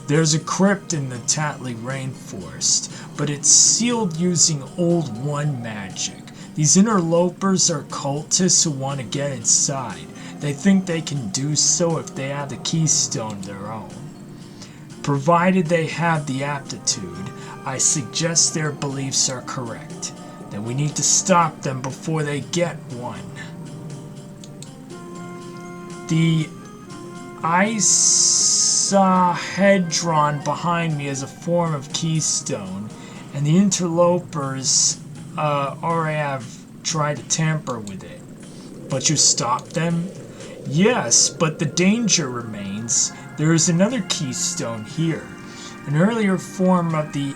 There's a crypt in the Tatley rainforest, but it's sealed using Old One magic. These interlopers are cultists who want to get inside. They think they can do so if they have the keystone of their own. Provided they have the aptitude, I suggest their beliefs are correct, that we need to stop them before they get one. The icosahedron behind me is a form of keystone, and the interlopers already have tried to tamper with it. But you stopped them? Yes, but the danger remains. There is another keystone here, an earlier form of the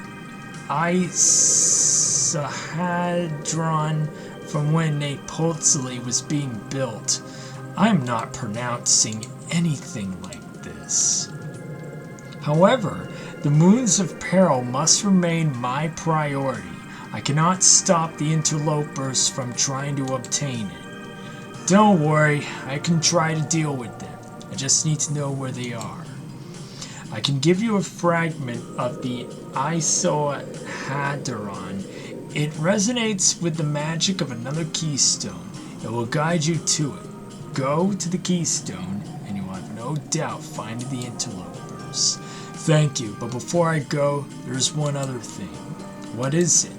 icosahedron from when Napoltzli was being built. I'm not pronouncing anything like this. However, the Moons of Peril must remain my priority. I cannot stop the interlopers from trying to obtain it. Don't worry, I can try to deal with them. I just need to know where they are. I can give you a fragment of the icosahedron. It resonates with the magic of another keystone. It will guide you to it. Go to the keystone, and you will have no doubt finding the interlopers. Thank you, but before I go, there's one other thing. What is it?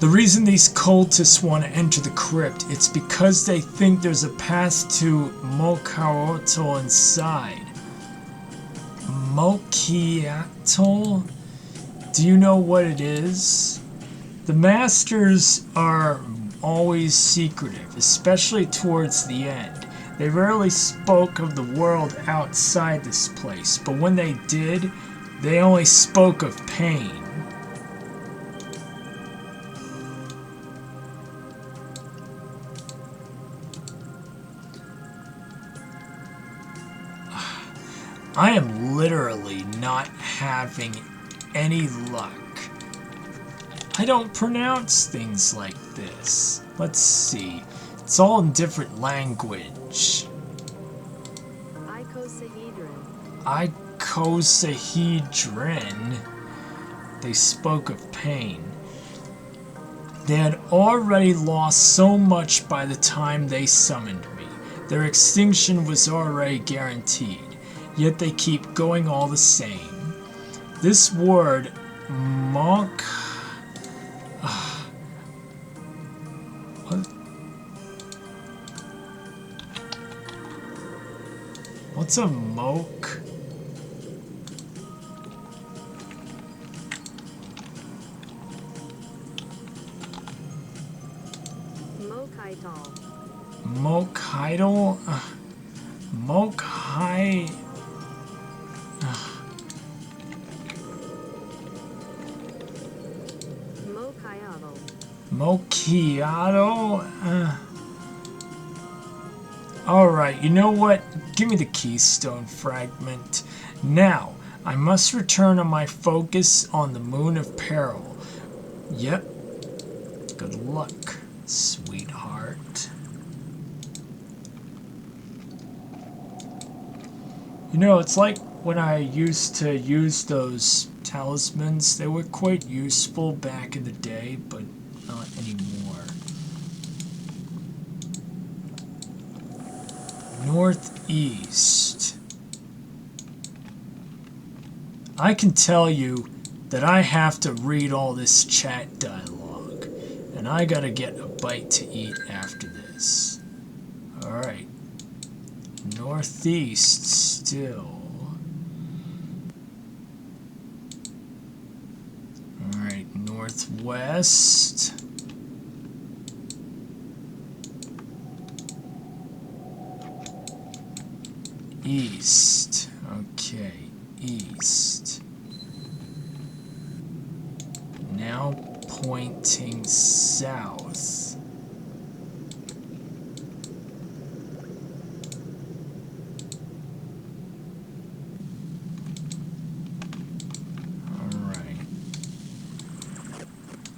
The reason these cultists want to enter the crypt, it's because they think there's a path to Mokiatl inside. Mokiatl? Do you know what it is? The Masters are always secretive, especially towards the end. They rarely spoke of the world outside this place, but when they did, they only spoke of pain. I am literally not having any luck. I don't pronounce things like this. Let's see. It's all in different language. Icosahedron. They spoke of pain. They had already lost so much by the time they summoned me. Their extinction was already guaranteed. Yet they keep going all the same. This word, monk... What's a moke? Mokidal? Mokai... Mokiato? Alright, you know what? Give me the keystone fragment. Now, I must return on my focus on the Moon of Peril. Yep. Good luck, sweetheart. You know, it's like when I used to use those talismans. They were quite useful back in the day, but not anymore. Northeast. I can tell you that I have to read all this chat dialogue, and I gotta get a bite to eat after this. Alright. Northeast still. Alright, northwest. East. Okay, east. Now pointing south. Alright.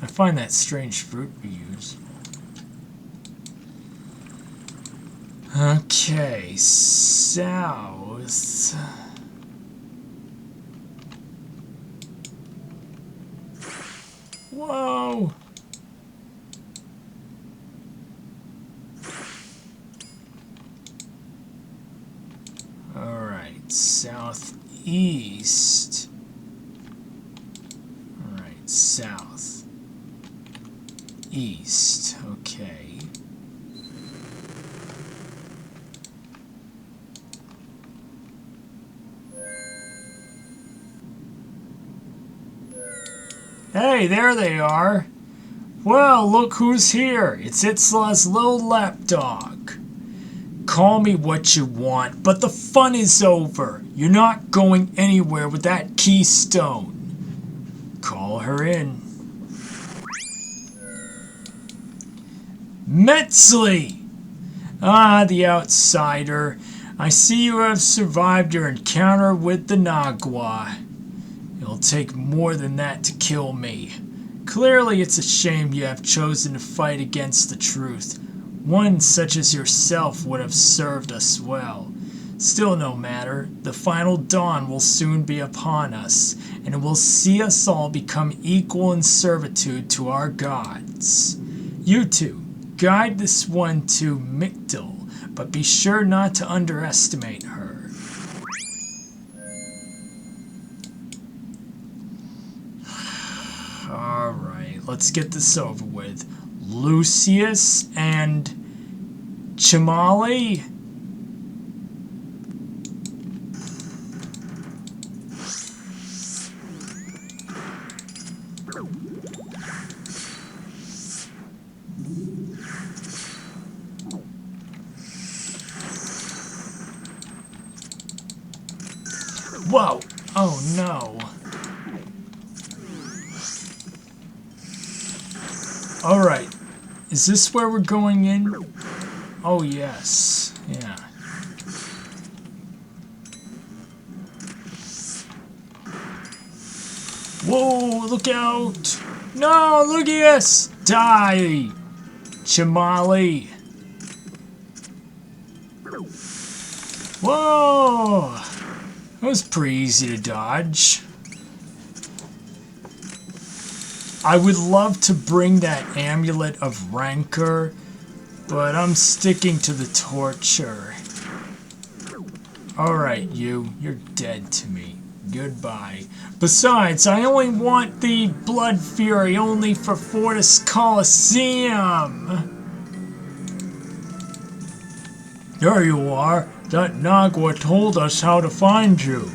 I find that strange fruit we use. Okay, south. Whoa! Alright, southeast. Alright, south. East, okay. Hey, there they are. Well, look who's here. It's Itzla's little lapdog. Call me what you want, but the fun is over. You're not going anywhere with that keystone. Call her in. Metzli! Ah, the outsider. I see you have survived your encounter with the Nagua. It'll take more than that to kill me. Clearly it's a shame you have chosen to fight against the truth. One such as yourself would have served us well. Still no matter, the Final Dawn will soon be upon us, and it will see us all become equal in servitude to our gods. You two, guide this one to Mictil, but be sure not to underestimate her. Alright, let's get this over with. Lucius and Chimali? Whoa! Oh no. Alright, is this where we're going in? Oh yes, yeah. Whoa, look out! No, look at us! Die! Chamali! Whoa! That was pretty easy to dodge. I would love to bring that Amulet of Rancor, but I'm sticking to the torture. Alright, you're dead to me. Goodbye. Besides, I only want the Blood Fury only for Fortis Coliseum! There you are. That Nagua told us how to find you.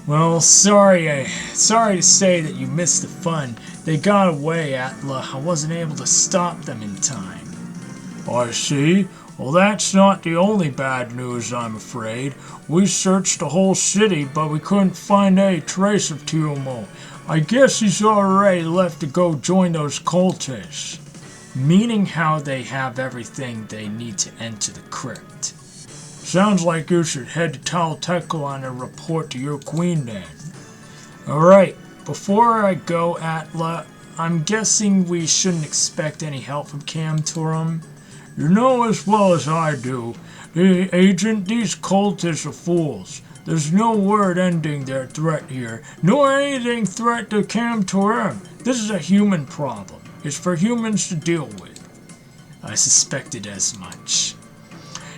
Well, sorry to say that you missed the fun. They got away, Atla. I wasn't able to stop them in time. I see. Well, that's not the only bad news, I'm afraid. We searched the whole city, but we couldn't find any trace of Tiumo. I guess he's already left to go join those cultists. Meaning how they have everything they need to enter the crypt. Sounds like you should head to Tal Teclan and report to your queen then. Alright, before I go, Atla, I'm guessing we shouldn't expect any help from Camturum. You know as well as I do, Agent, these cultists are fools. There's no word ending their threat here, nor anything threat to Camturum. This is a human problem. It's for humans to deal with. I suspected as much.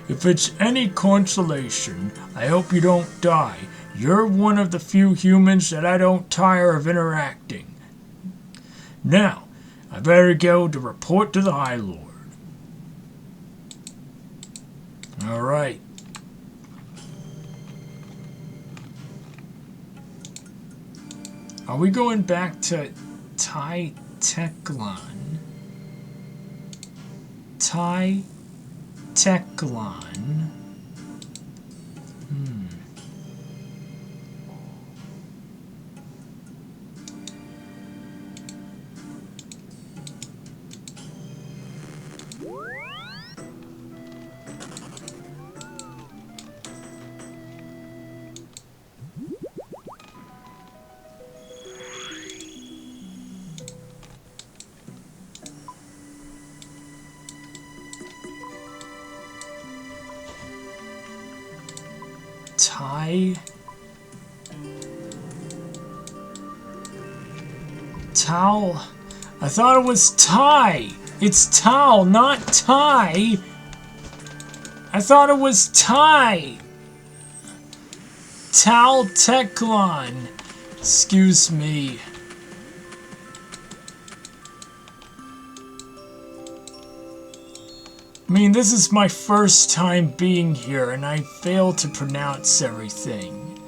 If it's any consolation, I hope you don't die. You're one of the few humans that I don't tire of interacting. Now, I better go to report to the High Lord. Alright. Are we going back to Teclan? Teclan. Tau. I thought it was Tai. It's Tau, not Tai. I thought it was Tai. Tal Teclan. Excuse me. I mean, this is my first time being here, and I failed to pronounce everything.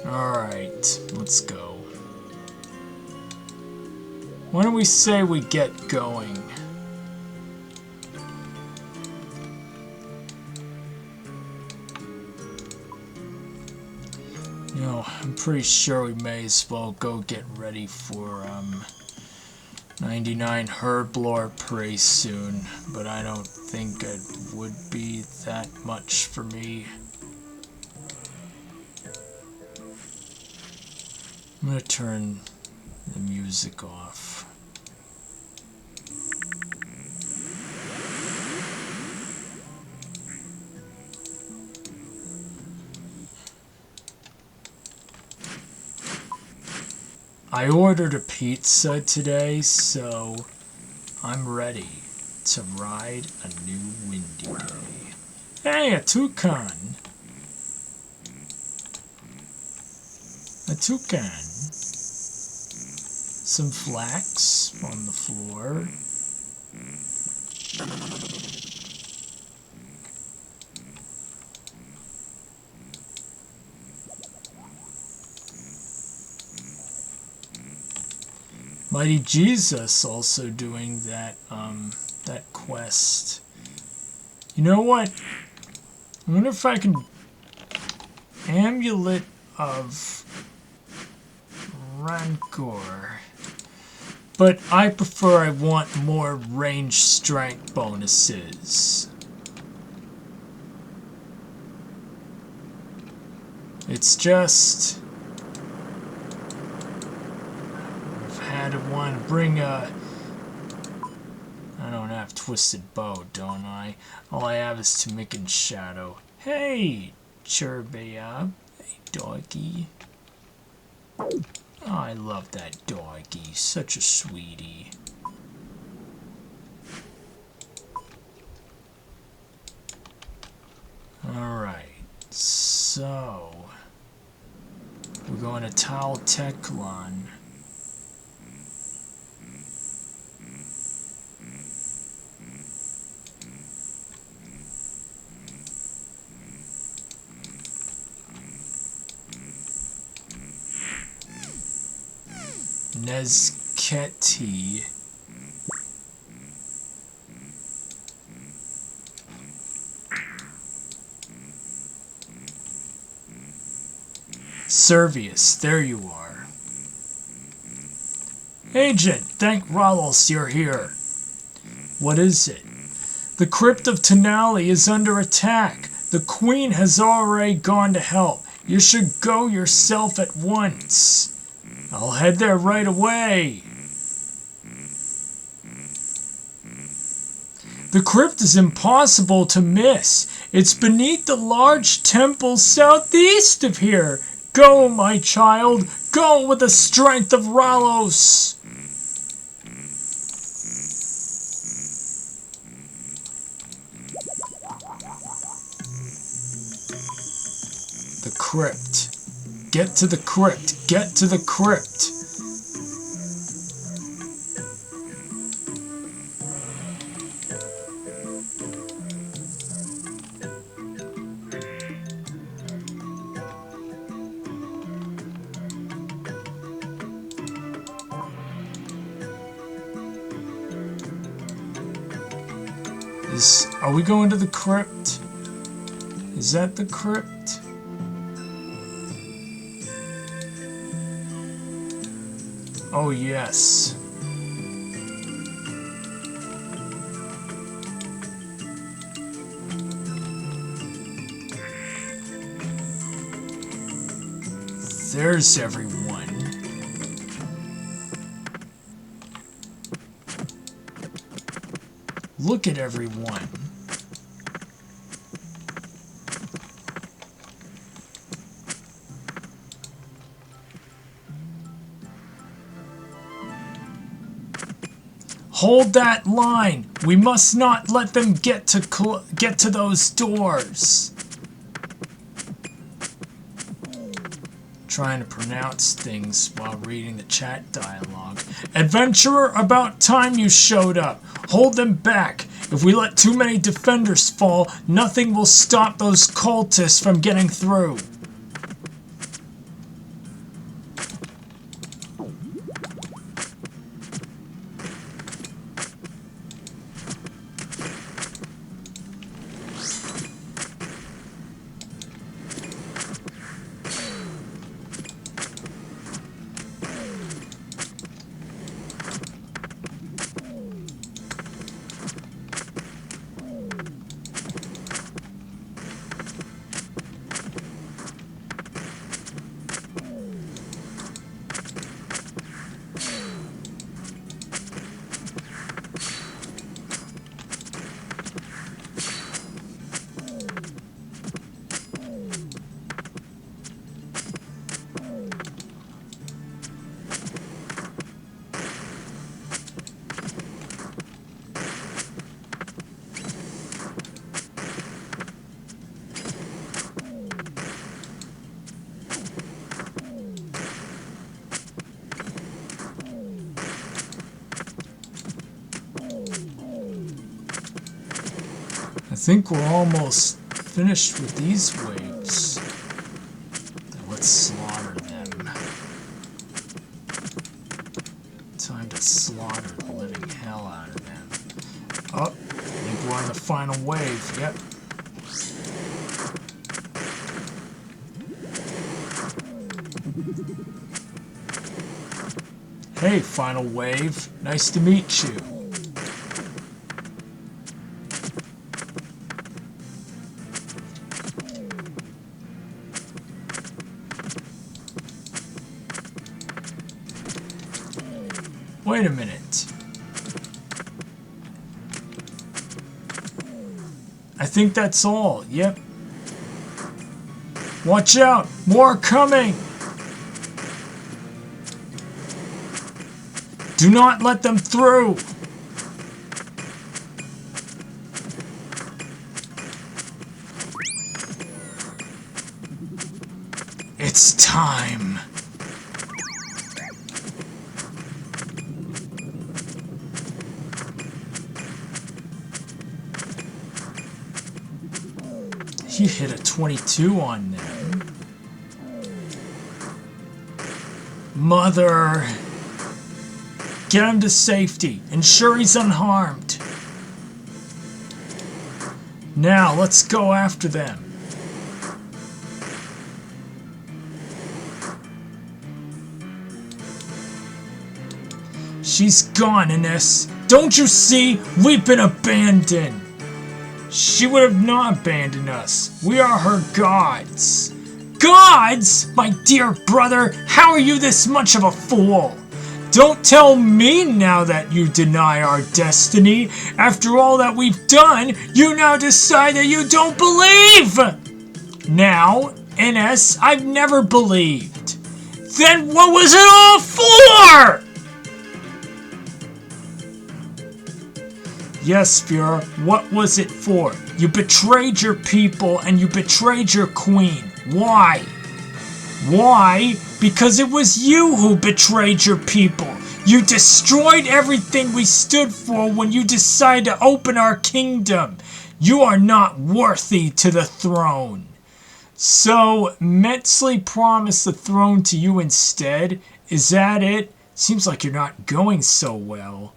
Alright, let's go. Why don't we say we get going? You know, I'm pretty sure we may as well go get ready for 99 Herblore pretty soon, but I don't think it would be that much for me. I'm gonna turn the music off. I ordered a pizza today, so I'm ready to ride a new windy day. Hey, a toucan! A toucan. Some flax on the floor. Mighty Jesus also doing that that quest. You know what? I wonder if I can Amulet of Rancor. but I prefer I want more range strength bonuses. It's just I've had to want to bring a. I don't have twisted bow, don't I? All I have is to make in shadow. Hey, Churbea. Hey, doggy. Oh, I love that doggy. Such a sweetie. Alright, so we're going to Tal Teklan. Nezketi. Servius, there you are. Agent, thank Ralos you're here. What is it? The crypt of Tenali is under attack. The Queen has already gone to help. You should go yourself at once. I'll head there right away. The crypt is impossible to miss. It's beneath the large temple southeast of here. Go, my child. Go with the strength of Ralos. The crypt. Get to the crypt. Get to the crypt. Are we going to the crypt? Is that the crypt? Oh, yes. There's everyone. Look at everyone. Hold that line. We must not let them get to those doors. Trying to pronounce things while reading the chat dialogue. Adventurer, about time you showed up. Hold them back. If we let too many defenders fall, nothing will stop those cultists from getting through. I think we're almost finished with these waves. Let's slaughter them. Time to slaughter the living hell out of them. Oh, I think we're on the final wave. Yep. Hey, Final Wave. Nice to meet you. Wait a minute. I think that's all. Yep. Watch out! More coming! Do not let them through! It's time! He hit a 22 on them. Mother! Get him to safety. Ensure he's unharmed. Now, let's go after them. She's gone, Ines. Don't you see? We've been abandoned. She would have not abandoned us. We are her gods. Gods? My dear brother, how are you this much of a fool? Don't tell me now that you deny our destiny. After all that we've done, you now decide that you don't believe. Now, Ines, I've never believed. Then what was it all for? Yes, Führer, what was it for? You betrayed your people and you betrayed your queen. Why? Why? Because it was you who betrayed your people. You destroyed everything we stood for when you decided to open our kingdom. You are not worthy to the throne. So, Metzli promised the throne to you instead? Is that it? Seems like you're not going so well.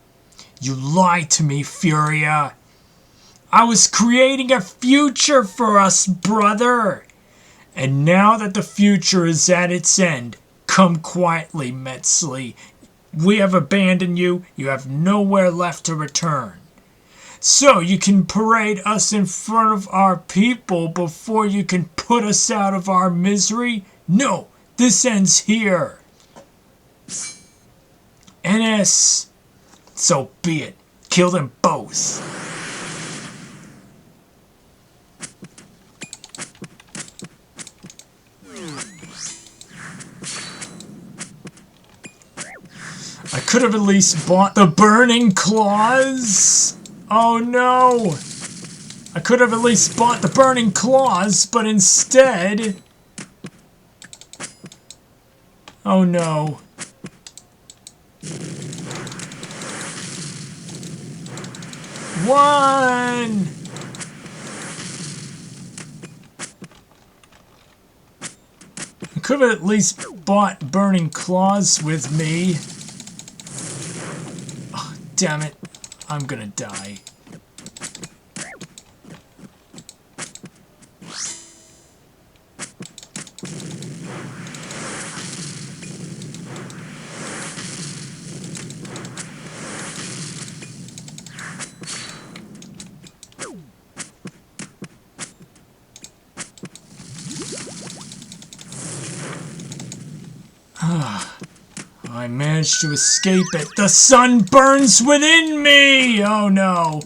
You lied to me, Furia. I was creating a future for us, brother. And now that the future is at its end, come quietly, Metzli. We have abandoned you. You have nowhere left to return. So you can parade us in front of our people before you can put us out of our misery? No, this ends here. Ines. So be it. Kill them both. I could have at least bought the burning claws. Oh no. I could have at least bought the burning claws, but instead... Oh no. One! I could have at least bought burning claws with me. Oh, damn it. I'm gonna die. I managed to escape it. The sun burns within me! Oh no.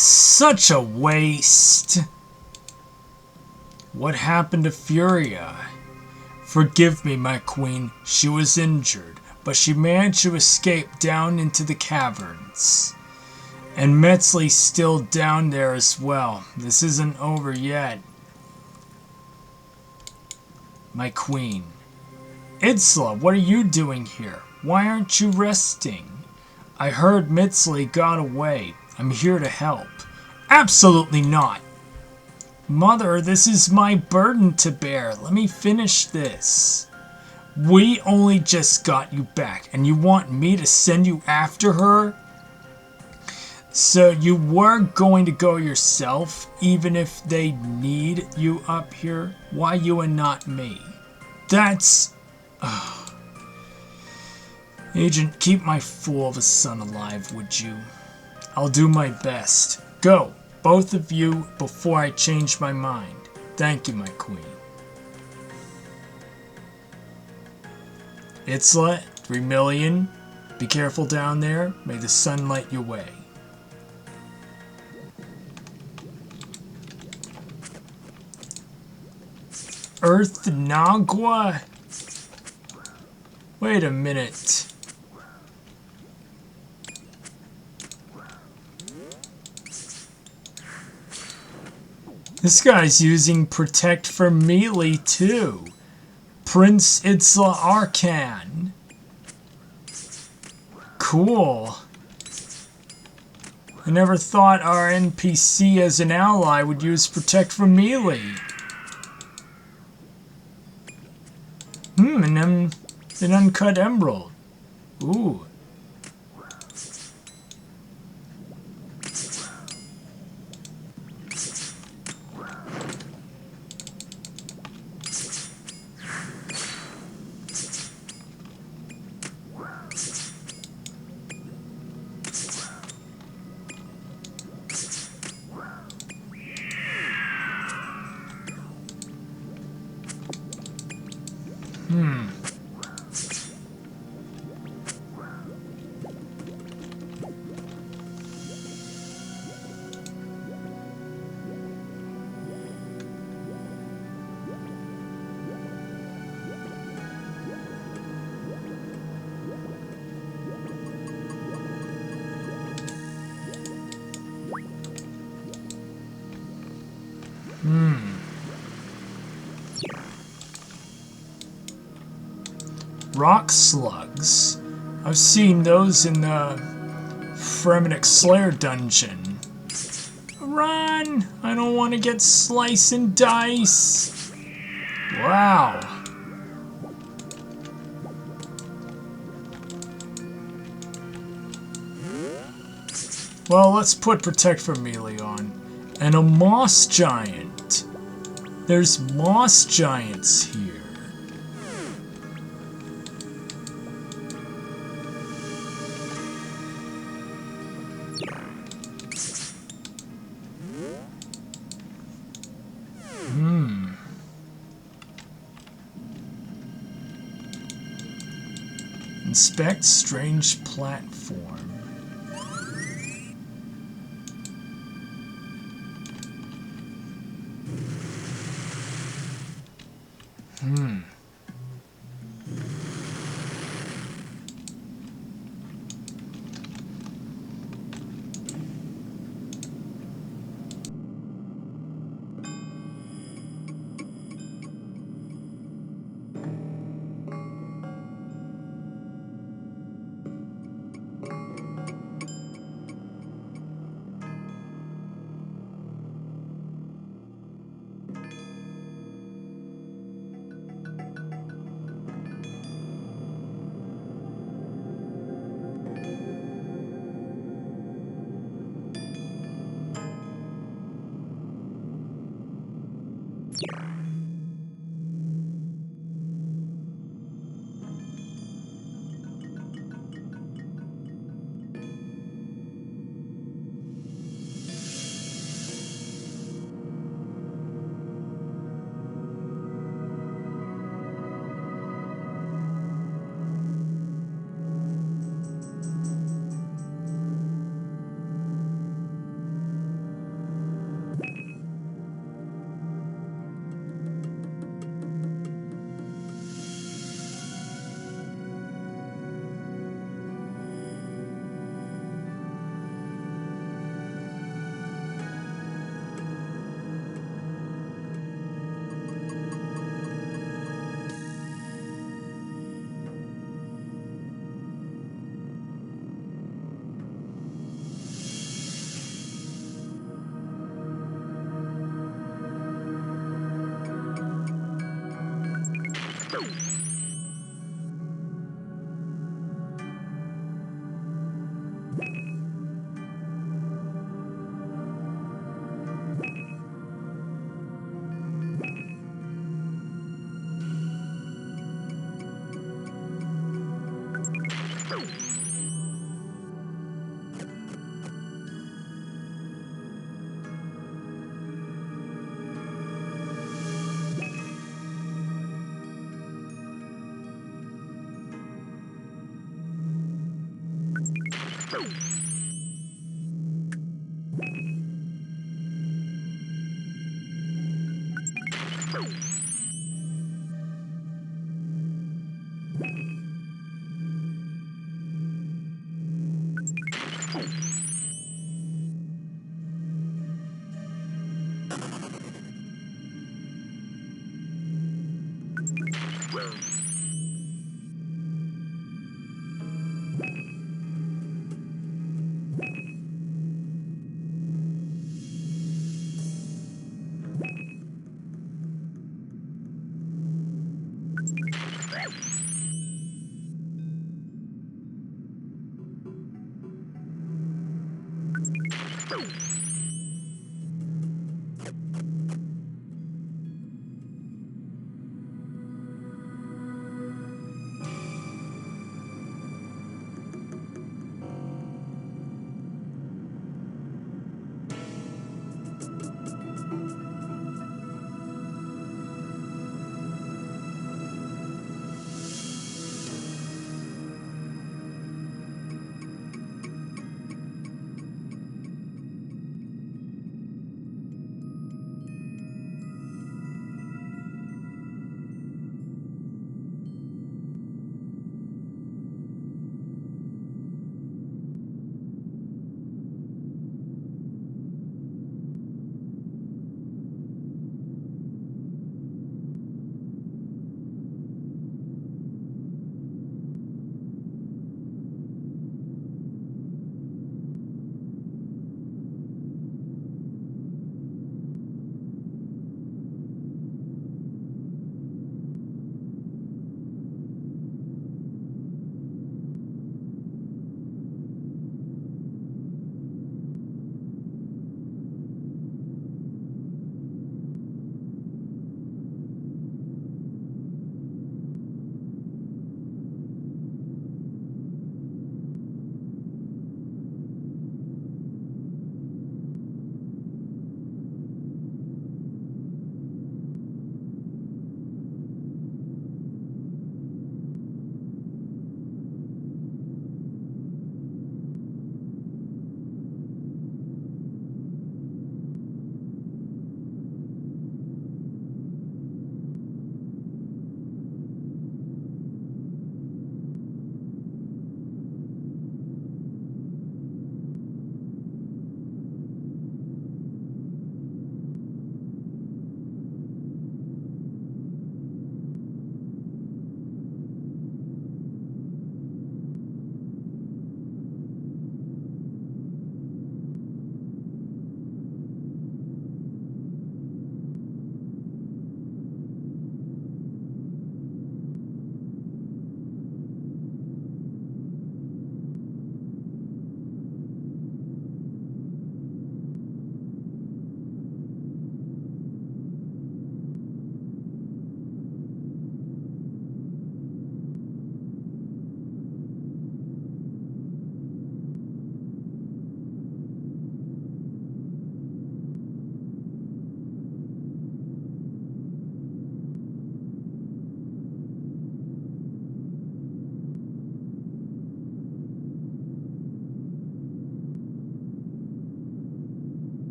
Such a waste. What happened to Furia? Forgive me, my queen. She was injured, but she managed to escape down into the caverns. And Metzli's still down there as well. This isn't over yet. My queen. Itzla, what are you doing here? Why aren't you resting? I heard Metzli got away. I'm here to help. Absolutely not. Mother, this is my burden to bear. Let me finish this. We only just got you back, and you want me to send you after her? So you were going to go yourself, even if they need you up here? Why you and not me? That's... Agent, keep my fool of a son alive, would you? I'll do my best. Go, both of you, before I change my mind. Thank you, my queen. Itzla, 3 million. Be careful down there. May the sun light your way. Earth Nagua? Wait a minute. This guy's using Protect for melee too. Prince Itzla Arcan. Cool. I never thought our NPC as an ally would use Protect for melee. And then an uncut emerald. Ooh. Rock slugs. I've seen those in the Fremennik Slayer dungeon. Run! I don't want to get slice and dice. Wow. Well, let's put Protect for melee on. And a moss giant. There's moss giants here. Inspect strange platform.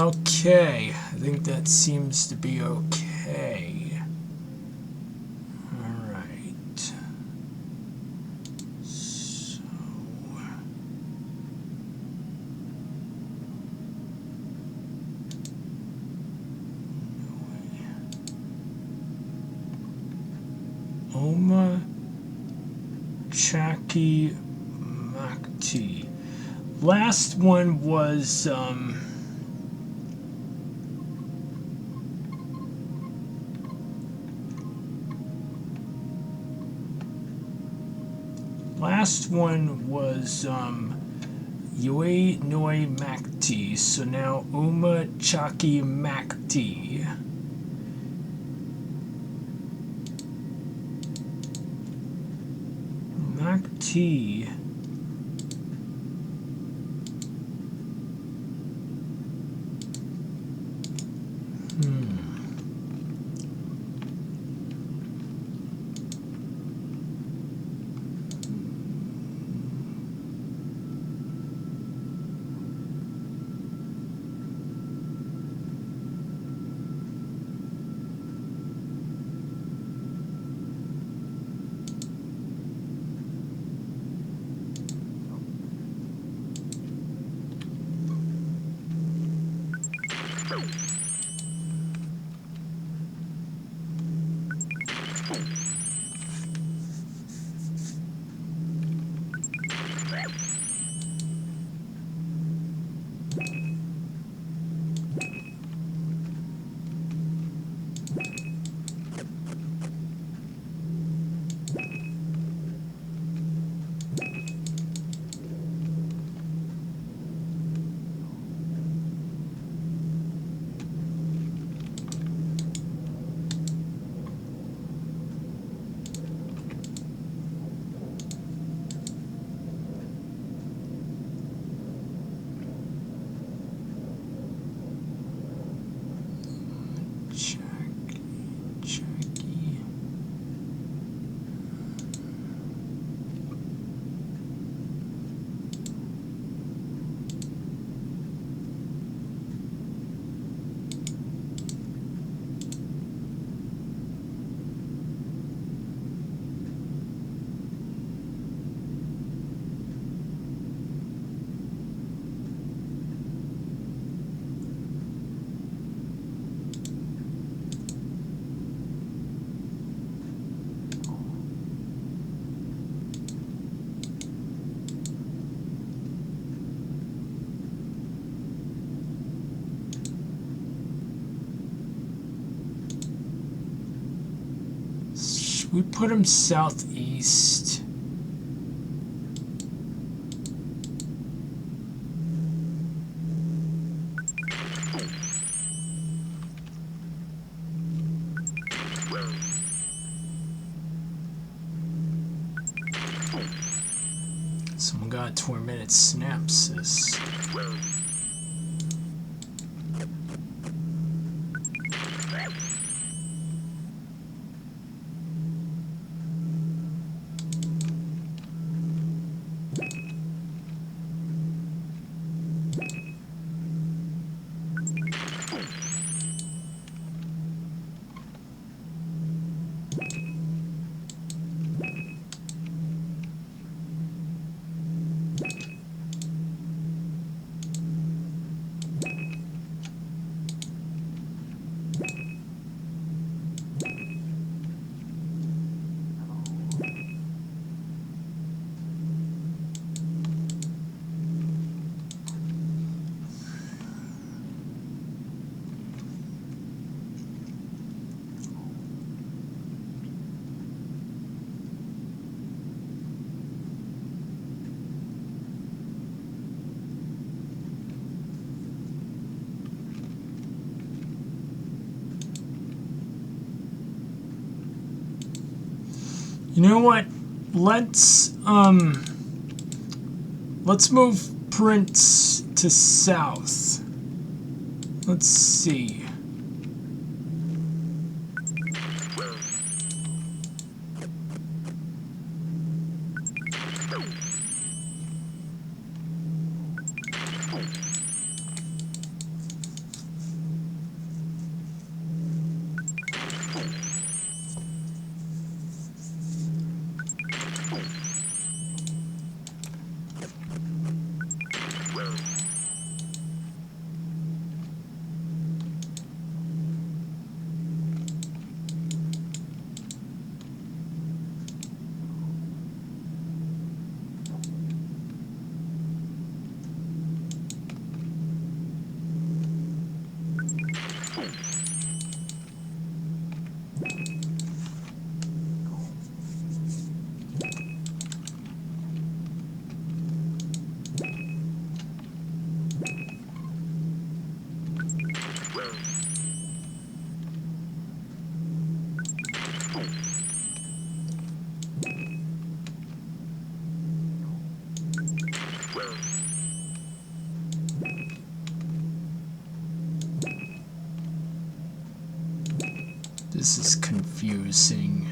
Okay, I think that seems to be okay. Alright. So... Oma Chaki Makti. Last one was Yue Noi Makti. So now Uma Chaki Makti. Makti. We put him southeast. Someone got a tormented synapses. You know what? Let's move Prince to south. Let's see. This is confusing.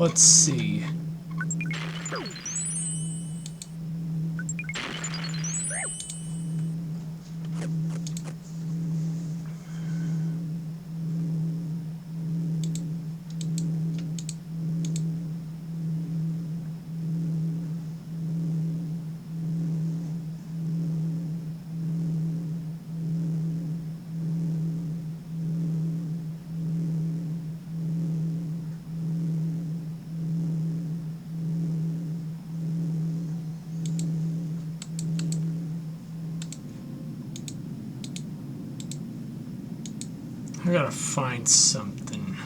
Let's see. I gotta find something.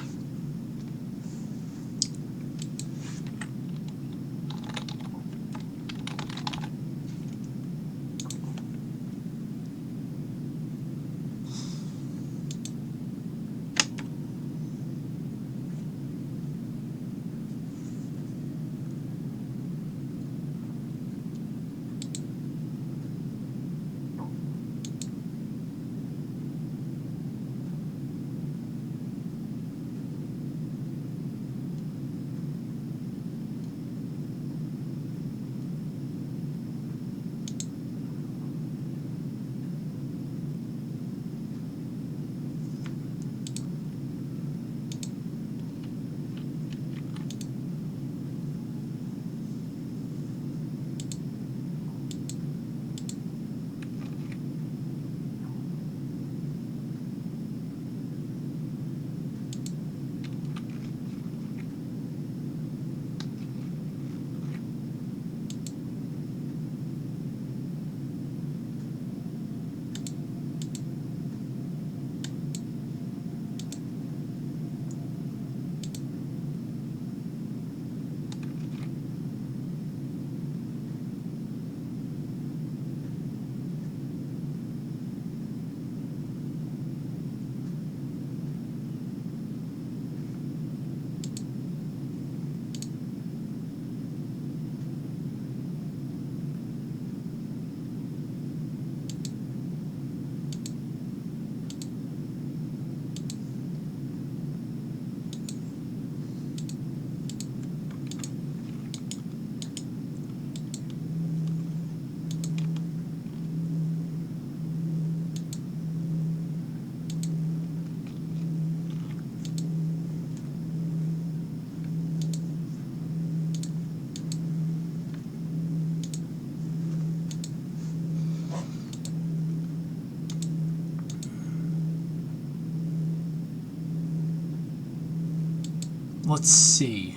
let's see.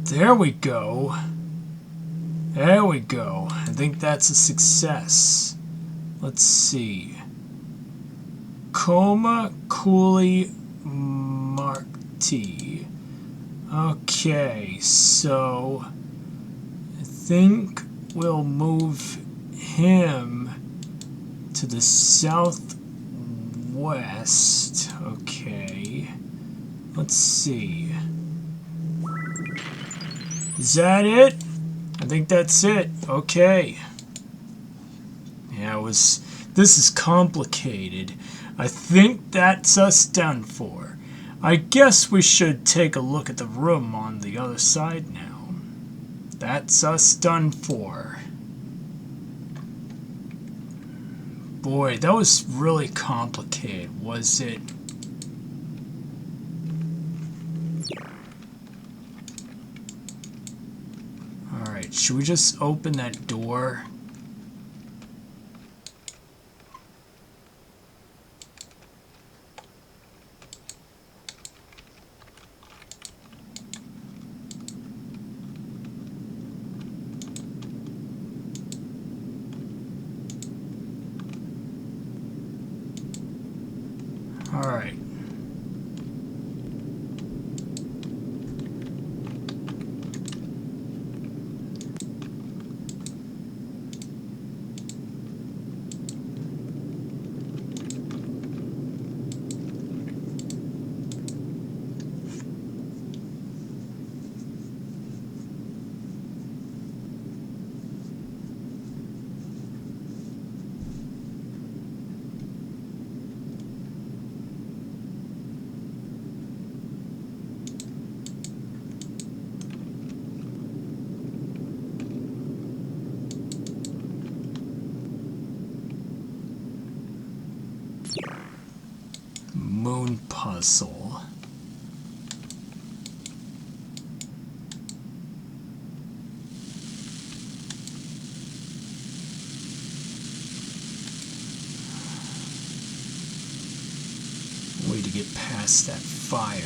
There we go. There we go. I think that's a success. Let's see. Coma Cooley Marti. Okay, so I think we'll move him to the southwest. Okay. Let's see. Is that it? I think that's it. Okay. Yeah, this is complicated. I think that's us done for. I guess we should take a look at the room on the other side now. That's us done for. Boy, that was really complicated, was it? Alright, should we just open that door? Alright. Moon puzzle. Way to get past that fire.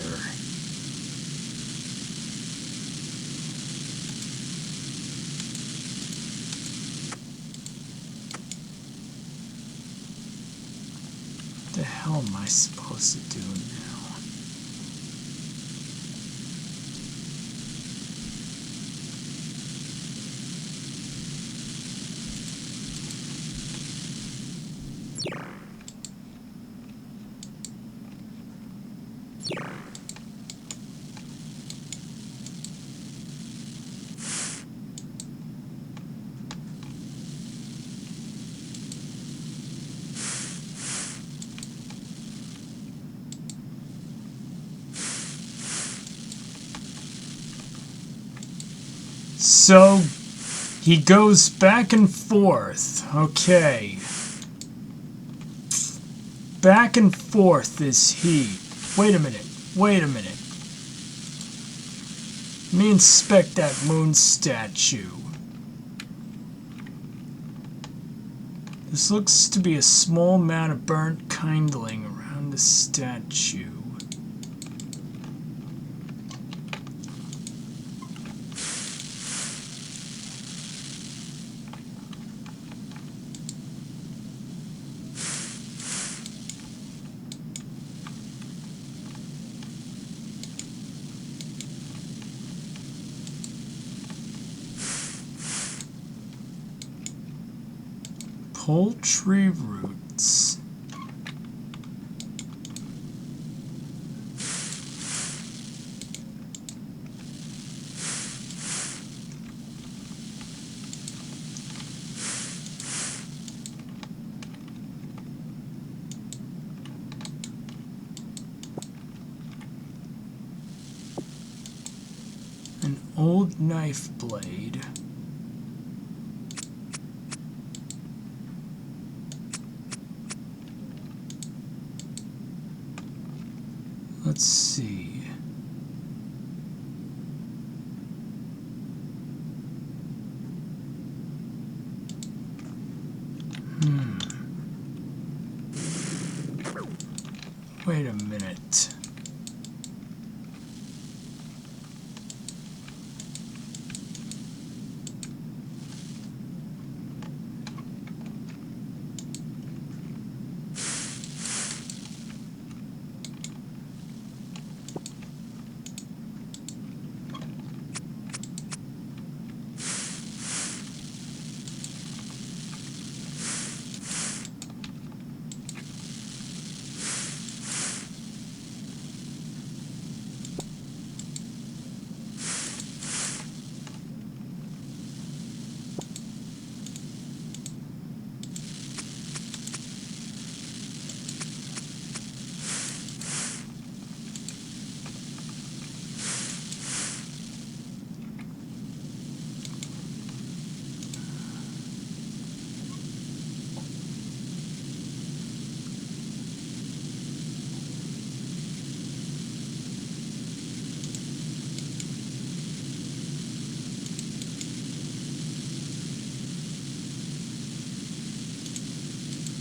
What the hell am I supposed to do now? So, he goes back and forth. Okay. Back and forth is he. Wait a minute. Wait a minute. Let me inspect that moon statue. This looks to be a small amount of burnt kindling around the statue. Poultry roots. old knife blade. Let's see. Wait a minute.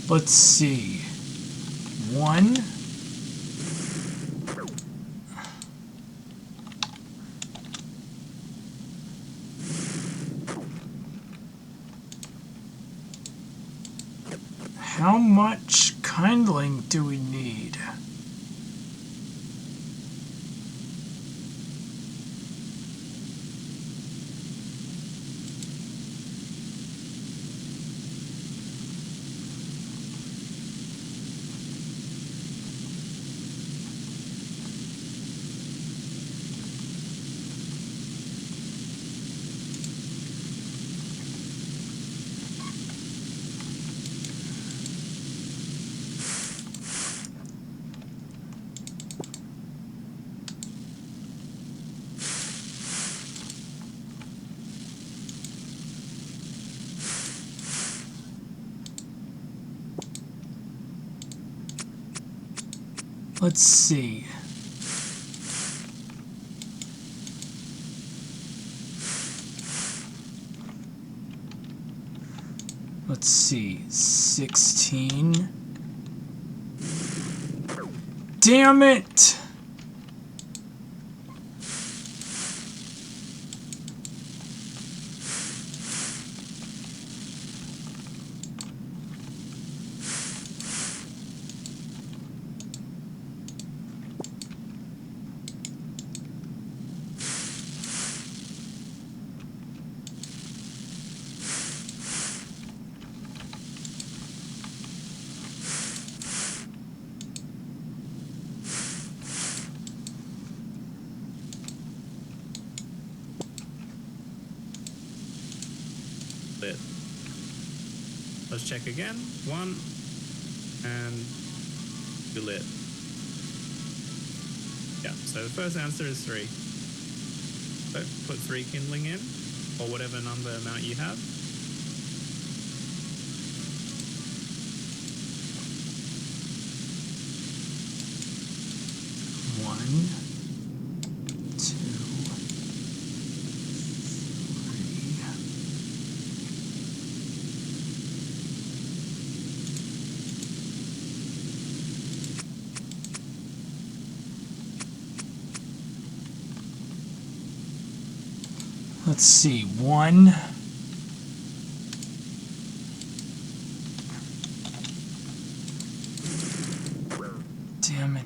Let's see. 1. How much kindling do we need? Let's see. Let's see. 16. Damn it! Lit. Let's check again. 1 and be lit. Yeah, so the first answer is 3. So put 3 kindling in, or whatever number amount you have. One, 2, 3. Let's see. 1. Damn it.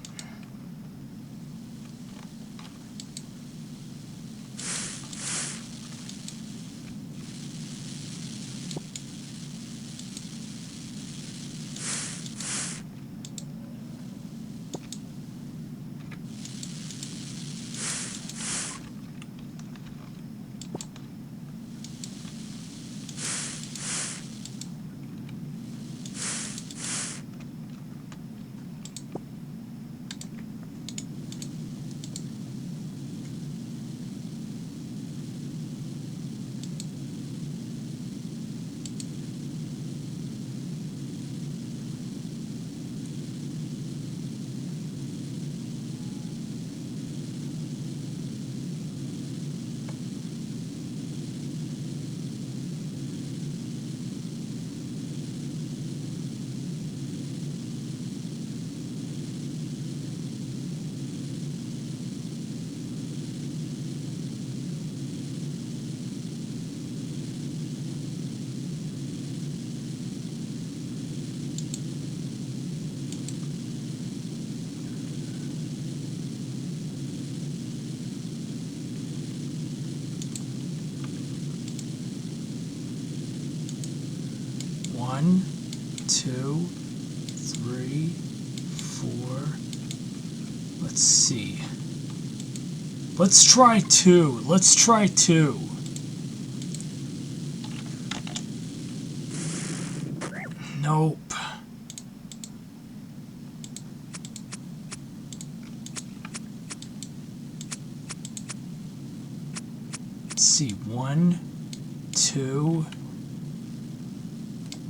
1, 2, 3, 4. Let's see. Let's try 2. Let's try 2. Nope. Let's see. 1, 2.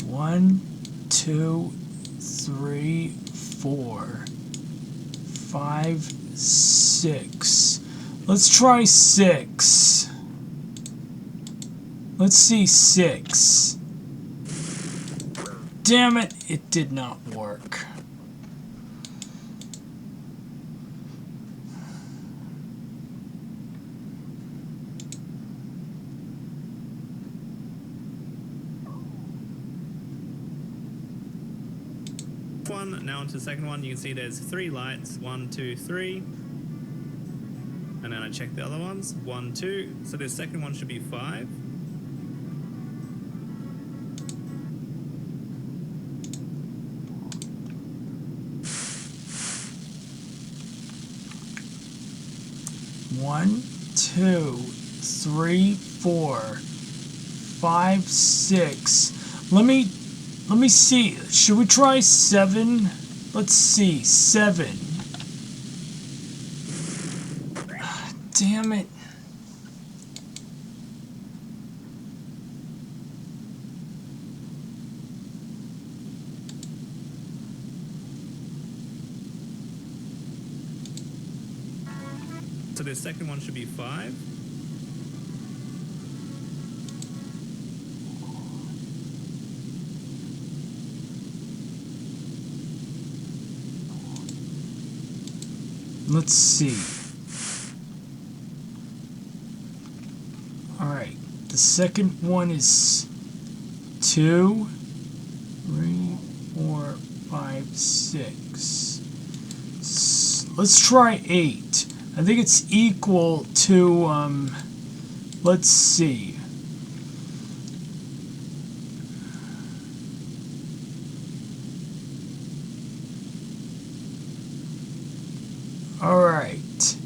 1, 2, 3, 4, 5, 6. Let's try 6. Let's see 6. Damn it, it did not work. One, now onto the second one. You can see there's 3 lights. 1, 2, 3. And then I check the other ones. 1, 2. So the second one should be 5. One, 2, 3, 4, 5, 6. Let me see. Should we try 7? Let's see. 7. Damn it. So the second one should be 5. Let's see. Alright. The second one is 2, 3, 4, 5, 6. Let's try 8. I think it's equal to, let's see. Alright.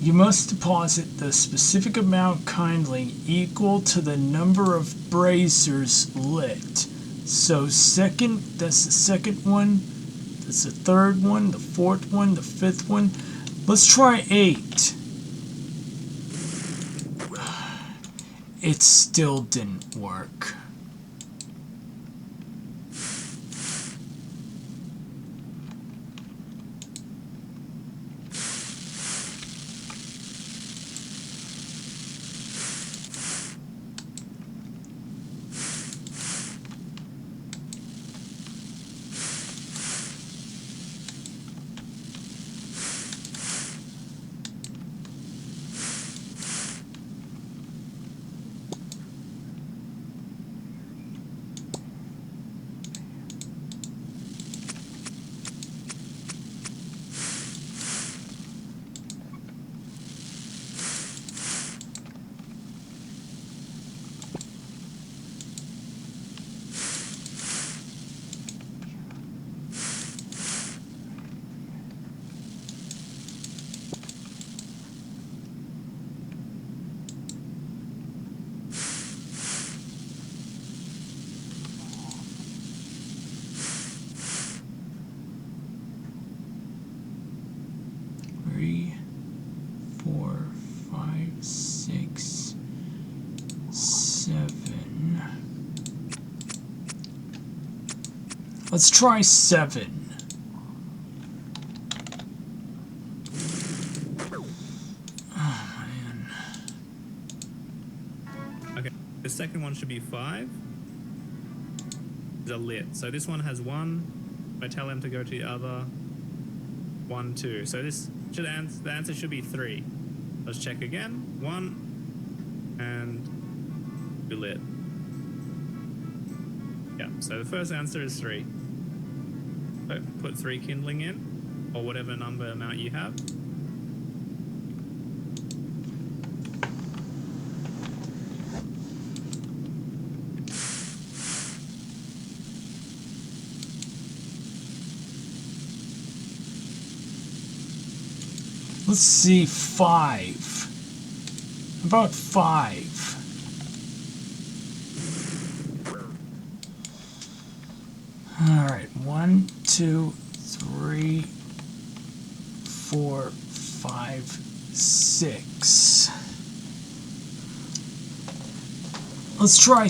You must deposit the specific amount kindly equal to the number of braziers lit. So second, that's the second one. That's the third one, the fourth one, the fifth one. Let's try 8. It still didn't work. Let's try 7. Oh, man. Okay, the second one should be 5. They're lit. So this one has 1. I tell them to go to the other. 1, 2. So this should the answer should be 3. Let's check again. 1 and be lit. Yeah, so the first answer is 3. So put 3 kindling in, or whatever number amount you have. Let's see, 5. About 5. Alright, 1, 2, 3, 4, 5, 6. Let's try.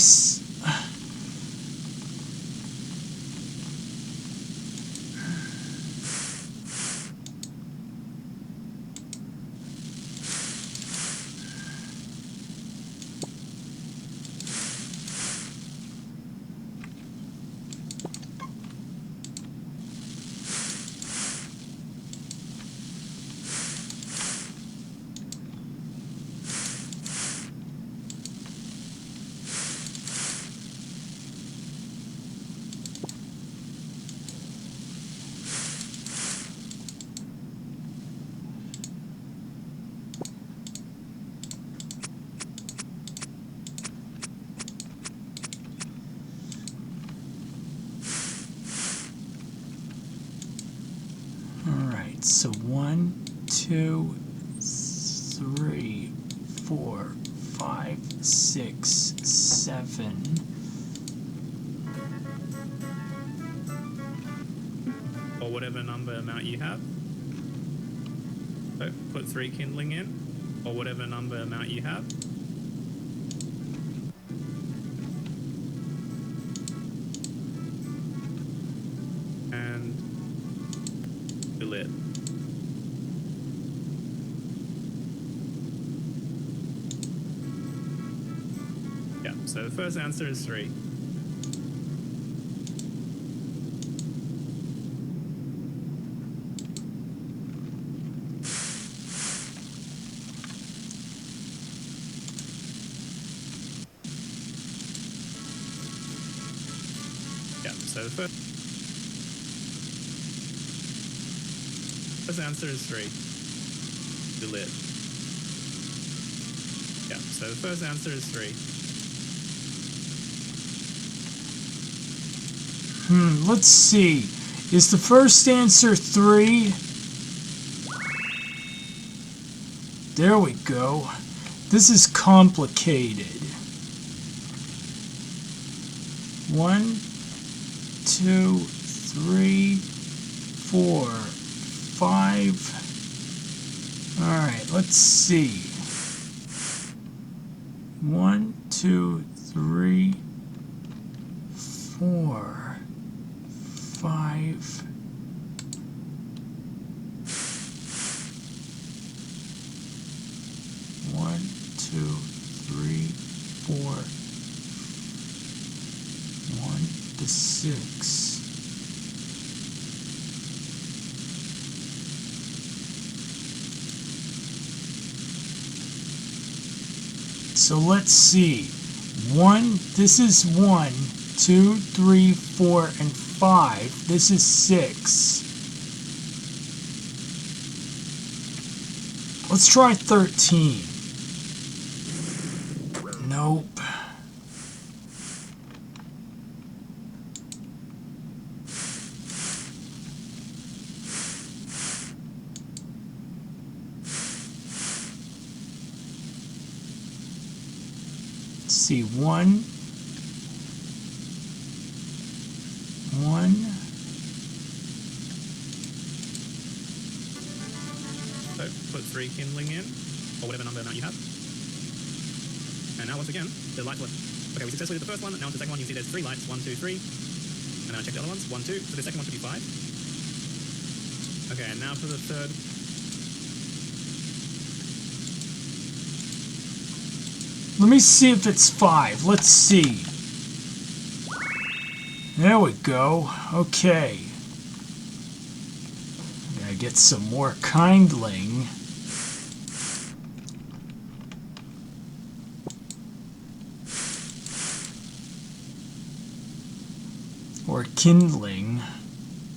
So 1, 2, 3, 4, 5, 6, 7. Or whatever number amount you have. So put 3 kindling in, or whatever number amount you have. And fill it. Yeah, so the first answer is 3. Yeah, so the first answer is 3. The lid. Yeah, so the first answer is 3. Let's see. Is the first answer 3? There we go. This is complicated. 1, 2, 3, 4, 5. Alright, let's see. 1, 2, 3, 4, 5. One, 2, 3, 4, 1 to 6. So let's see. 1, this is 1, 2, 3, 4, and 5. This is 6. Let's try 13. Nope. Let's see, 1. 1. So put 3 kindling in, or whatever number amount you have. And now once again, the lights will... Okay, we successfully did the first one, now onto the second one, you see there's 3 lights, 1, 2, 3. And then I check the other ones, 1, 2, so the second one should be 5. Okay, and now for the third. Let me see if it's 5. Let's see. There we go. Okay. Gotta get some more kindling. Or kindling.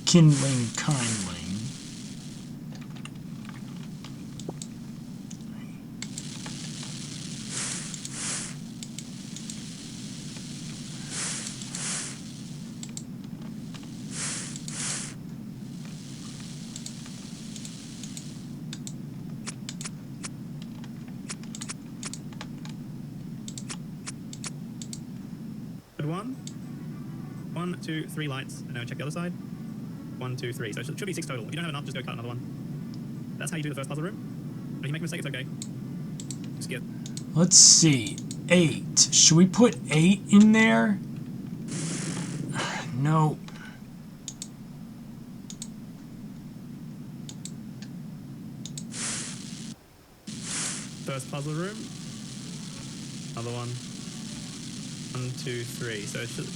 Kindling, kindling. one. 1, 2, 3 lights, and now check the other side. 1, 2, 3. So it should be 6 total. If you don't have enough, just go cut another one. That's how you do the first puzzle room. If you make a mistake, it's okay. Skip. Let's see. 8. Should we put 8 in there? No. First puzzle room. Another one. 1, 2, 3. So it should.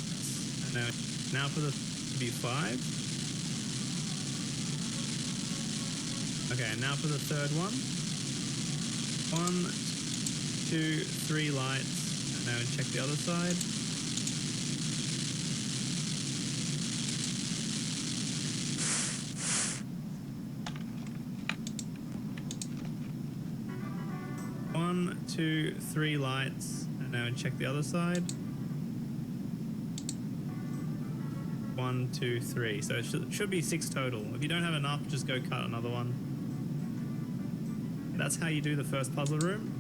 Now for the to be 5. Okay, now for the third one. 1, 2, 3 lights. And now check the other side. One, 2, 3 lights, and now check the other side. 1, 2, 3. So it should be 6 total. If you don't have enough, just go cut another one. That's how you do the first puzzle room.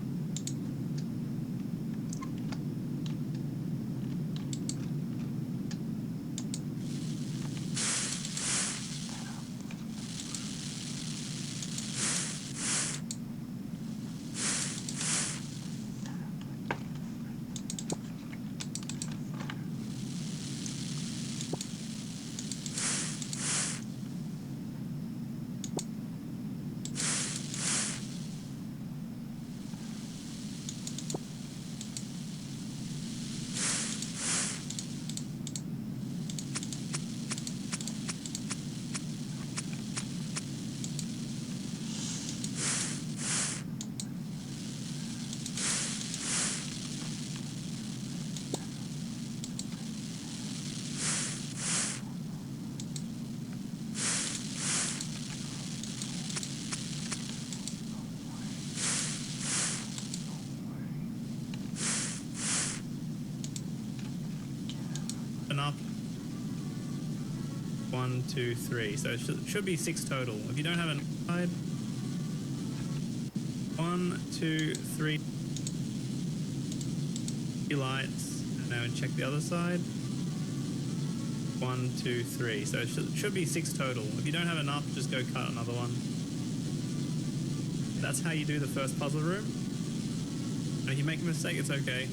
Up. 1, 2, 3. So it should be 6 total. If you don't have an side. 1, 2, 3 lights. And now check the other side. 1, 2, 3. So it should be 6 total. If you don't have enough, just go cut another one. That's how you do the first puzzle room. And if you make a mistake, it's okay.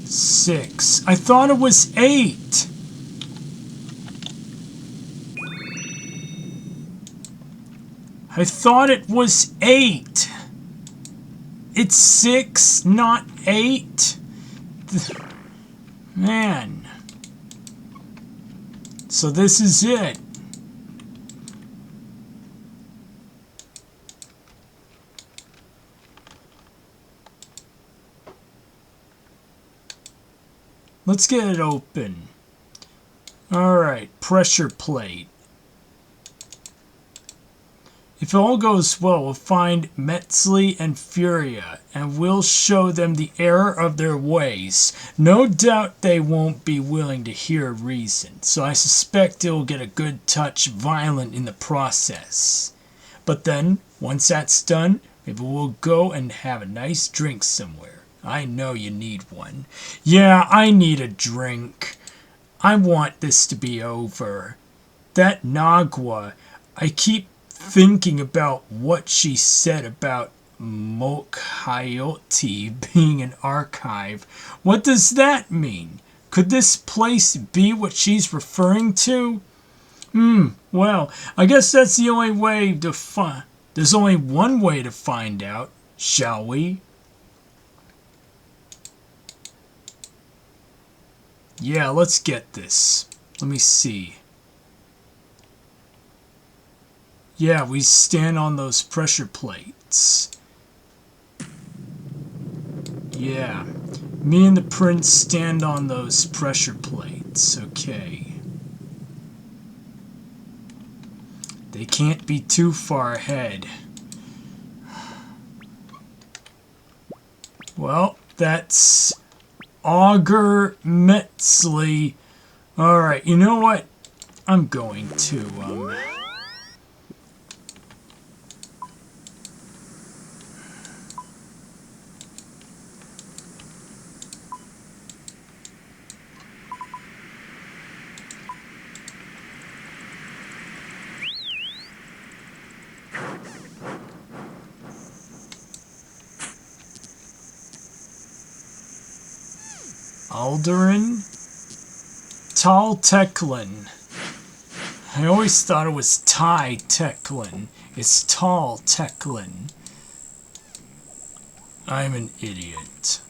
6. I thought it was 8. I thought it was 8. It's 6, not 8. Man. So this is it. Let's get it open. Alright, pressure plate. If all goes well, we'll find Metzli and Furia, and we'll show them the error of their ways. No doubt they won't be willing to hear reason, so I suspect it'll get a good touch violent in the process. But then, once that's done, maybe we'll go and have a nice drink somewhere. I know you need one. Yeah, I need a drink. I want this to be over. That Nagua, I keep thinking about what she said about Mokhayoti being an archive. What does that mean? Could this place be what she's referring to? Well, I guess that's the only way to there's only one way to find out, shall we? Yeah, let's get this. Let me see. Yeah, we stand on those pressure plates. Yeah. Me and the prince stand on those pressure plates. Okay. They can't be too far ahead. Well, that's Augur Metzli. Alright, you know what? I'm going to, Alderin? Tal Teclin. I always thought it was Ty Teclin. It's Tal Teclin. I'm an idiot.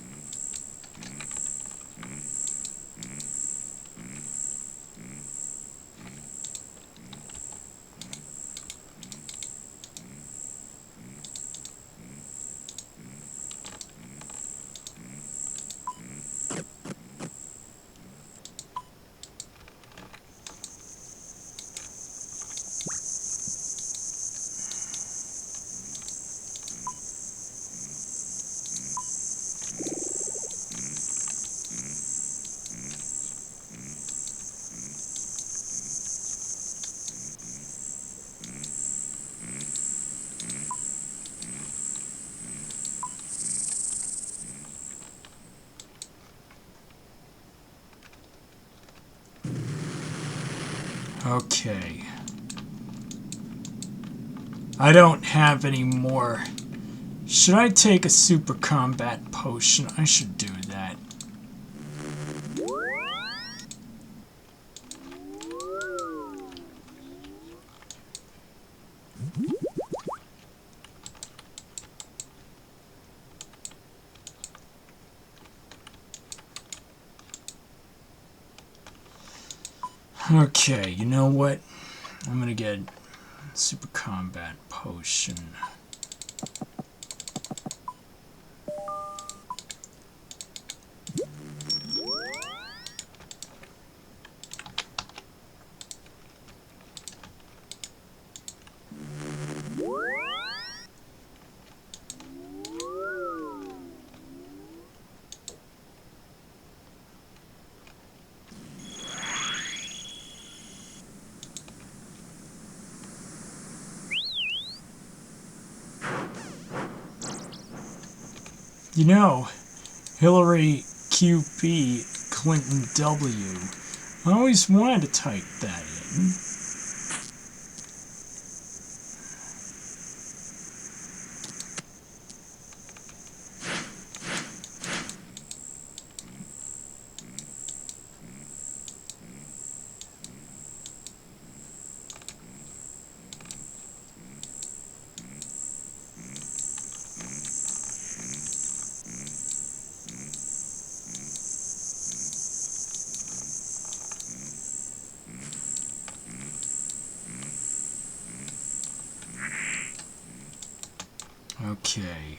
Okay. I don't have any more. Should I take a super combat potion? I should do that. Okay, you know what? I'm gonna get super combat potion. You know, Hillary QP Clinton W. I always wanted to type that in. Okay.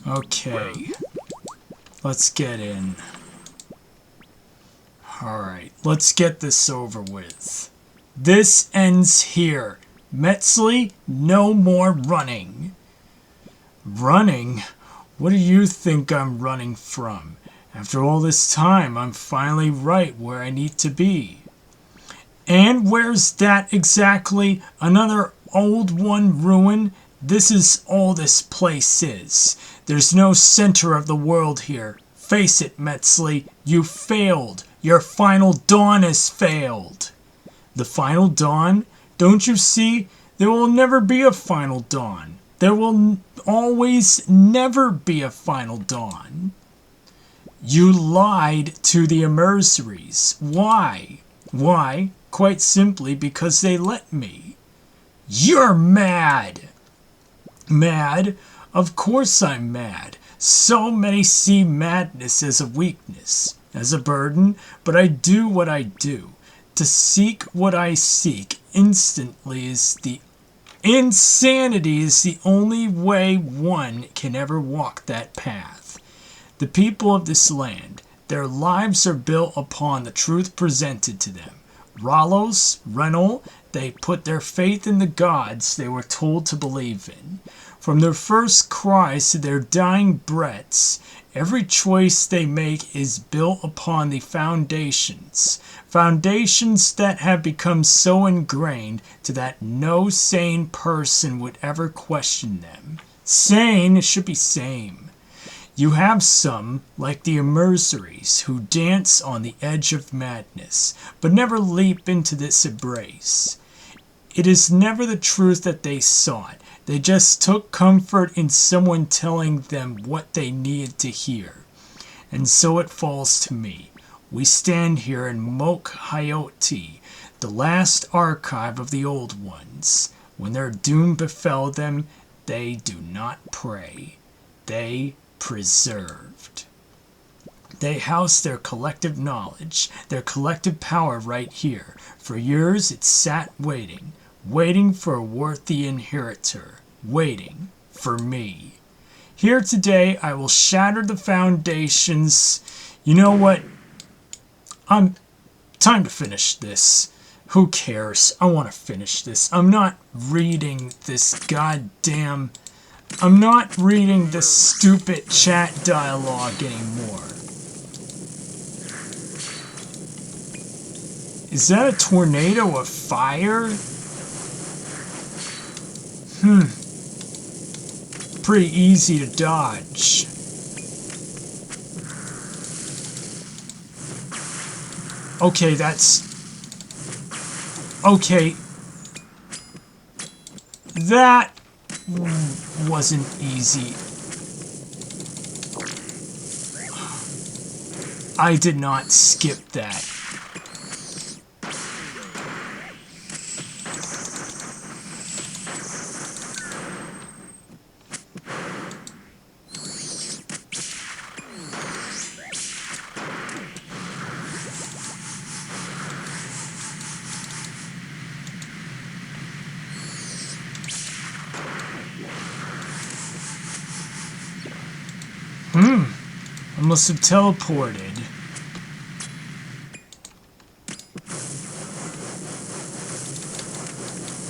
Okay. Let's get in. Alright, let's get this over with. This ends here. Metzley, no more running. Running? What do you think I'm running from? After all this time, I'm finally right where I need to be. And where's that exactly? Another old one ruin? This is all this place is. There's no center of the world here. Face it, Metzley, you failed. Your Final Dawn has failed. The Final Dawn? Don't you see? There will never be a Final Dawn. There will always never be a Final Dawn. You lied to the emissaries. Why? Why? Quite simply because they let me. You're mad! Mad? Of course I'm mad. So many see madness as a weakness, as a burden, but I do what I do. To seek what I seek instantly is the insanity is the only way one can ever walk that path. The people of this land, their lives are built upon the truth presented to them. Rallos, Renal, they put their faith in the gods they were told to believe in. From their first cries to their dying breaths, every choice they make is built upon the foundations that have become so ingrained to that no sane person would ever question them. Sane should be same. You have some, like the Immersories, who dance on the edge of madness, but never leap into this embrace. It is never the truth that they sought. They just took comfort in someone telling them what they needed to hear. And so it falls to me. We stand here in Mok Hayoti, the last archive of the old ones. When their doom befell them, they do not pray. They preserved. They house their collective knowledge, their collective power right here. For years it sat waiting for a worthy inheritor, waiting for me. Here today I will shatter the foundations. You know what? Time to finish this. Who cares? I want to finish this. I'm not reading this stupid chat dialogue anymore. Is that a tornado of fire? Pretty easy to dodge. Okay, okay. That wasn't easy. I did not skip that. I must have teleported.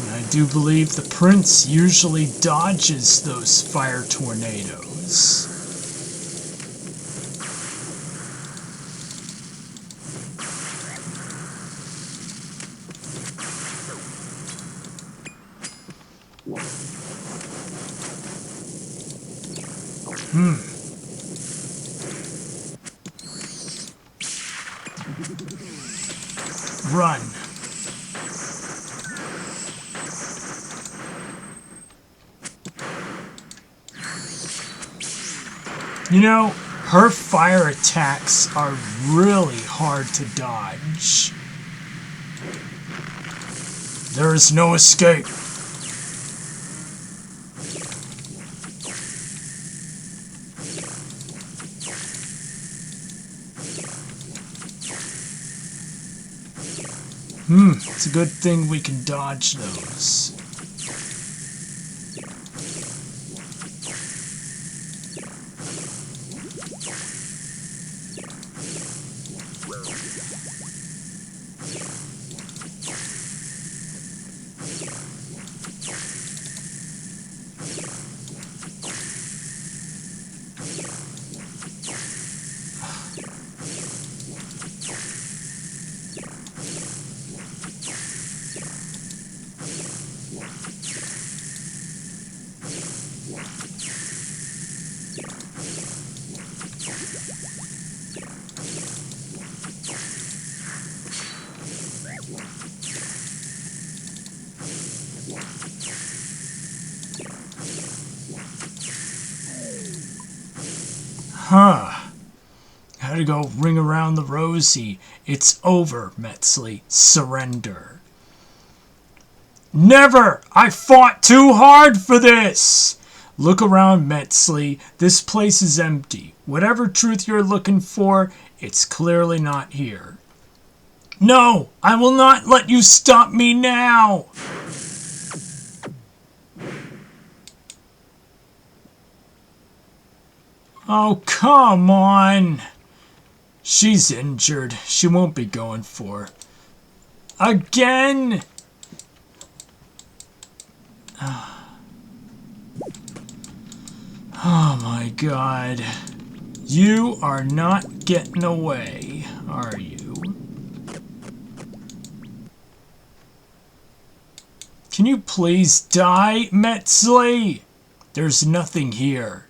And I do believe the prince usually dodges those fire tornadoes. Run. You know, her fire attacks are really hard to dodge. There is no escape. It's a good thing we can dodge those. Had to go ring around the rosy. It's over, Metzley. Surrender. Never! I fought too hard for this! Look around, Metzley. This place is empty. Whatever truth you're looking for, it's clearly not here. No! I will not let you stop me now! Oh, come on! She's injured. She won't be going for. Again! Oh my god. You are not getting away, are you? Can you please die, Metzley? There's nothing here.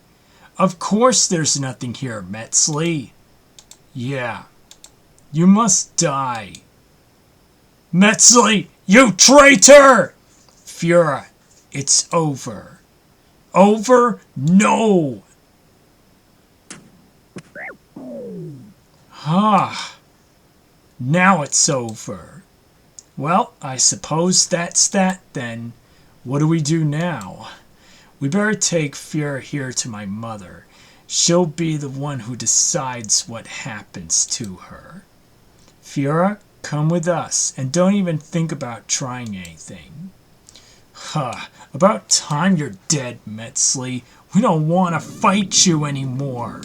Of course there's nothing here, Metzley. Yeah. You must die. Metzley, you traitor! Fura, it's over. Over? No! Ah. Now it's over. Well, I suppose that's that then. What do we do now? We better take Fura here to my mother. She'll be the one who decides what happens to her. Fura, come with us, and don't even think about trying anything. Huh, about time you're dead, Metzley. We don't want to fight you anymore.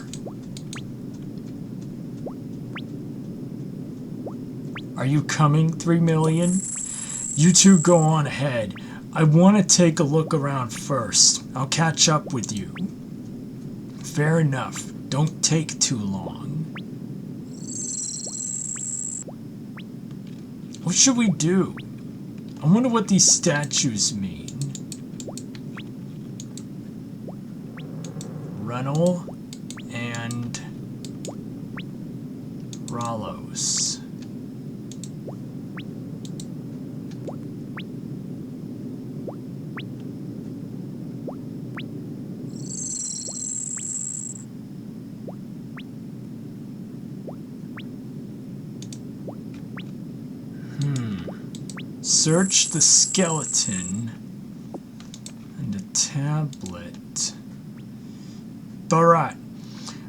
Are you coming, 3 million? You two go on ahead. I want to take a look around first. I'll catch up with you. Fair enough. Don't take too long. What should we do? I wonder what these statues mean. Runnel and Rallos. Search the skeleton and a tablet. Alright.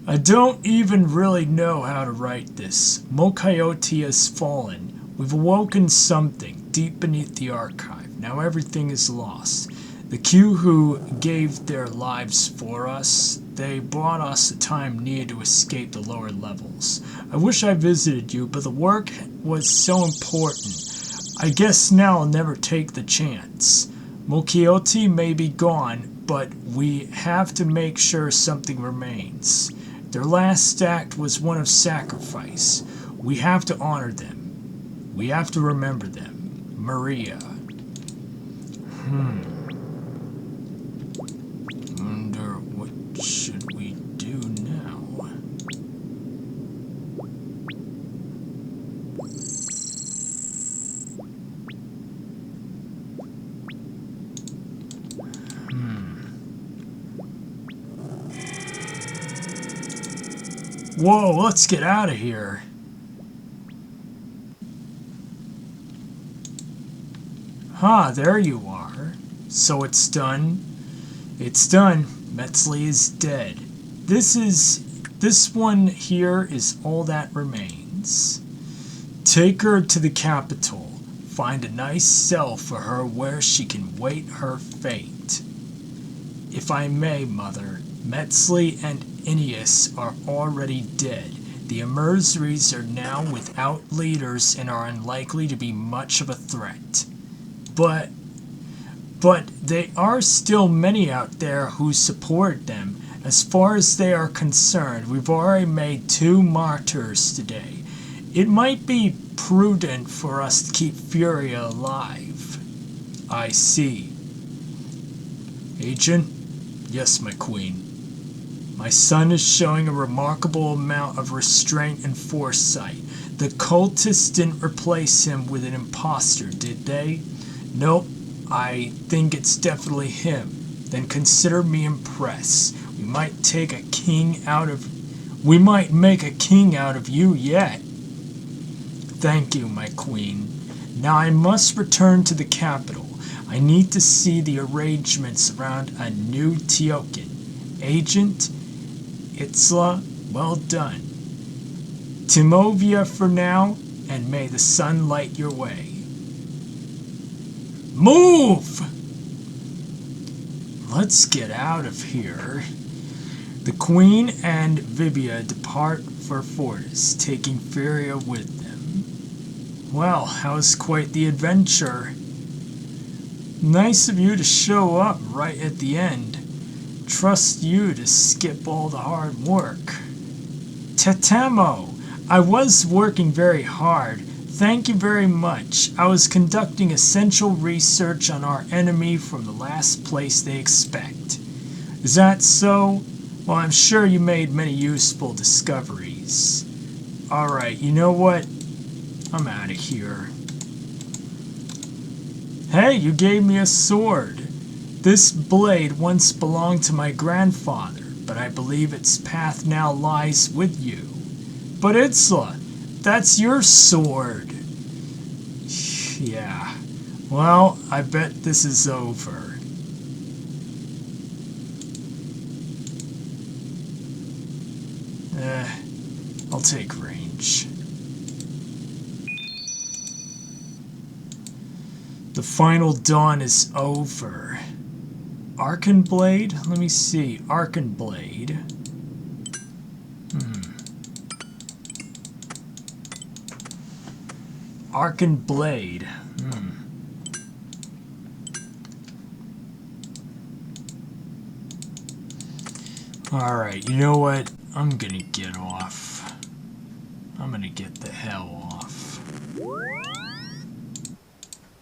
I don't even really know how to write this. Mocoyote has fallen. We've awoken something deep beneath the archive. Now everything is lost. The Q who gave their lives for us, they brought us the time needed to escape the lower levels. I wish I visited you, but the work was so important. I guess now I'll never take the chance. Mocoyote may be gone, but we have to make sure something remains. Their last act was one of sacrifice. We have to honor them. We have to remember them. Maria. Wonder what should we do now? Whoa, let's get out of here. Ah, there you are. So it's done. It's done. Metzley is dead. This one here is all that remains. Take her to the capital. Find a nice cell for her where she can wait her fate. If I may, Mother, Metzley and Ineus are already dead. The Emersaries are now without leaders and are unlikely to be much of a threat. But there are still many out there who support them. As far as they are concerned, we've already made 2 martyrs today. It might be prudent for us to keep Furia alive. I see. Agent? Yes, my queen. My son is showing a remarkable amount of restraint and foresight. The cultists didn't replace him with an imposter, did they? Nope, I think it's definitely him. Then consider me impressed. We might make a king out of you yet. Thank you, my queen. Now I must return to the capital. I need to see the arrangements around a new Tiokin. Agent Itzla, well done. Timovia for now, and may the sun light your way. Move! Let's get out of here. The Queen and Vibia depart for Fortis, taking Furia with them. Well, that was quite the adventure. Nice of you to show up right at the end. Trust you to skip all the hard work. Tetemo, I was working very hard. Thank you very much. I was conducting essential research on our enemy from the last place they expect. Is that so? Well, I'm sure you made many useful discoveries. Alright, you know what? I'm out of here. Hey, you gave me a sword. This blade once belonged to my grandfather, but I believe its path now lies with you. But Itzla, that's your sword. Yeah. Well, I bet this is over. I'll take range. The Final Dawn is over. Arcan Blade? Let me see. Arcan Blade. Arcan Blade. Alright, you know what? I'm gonna get off. I'm gonna get the hell off.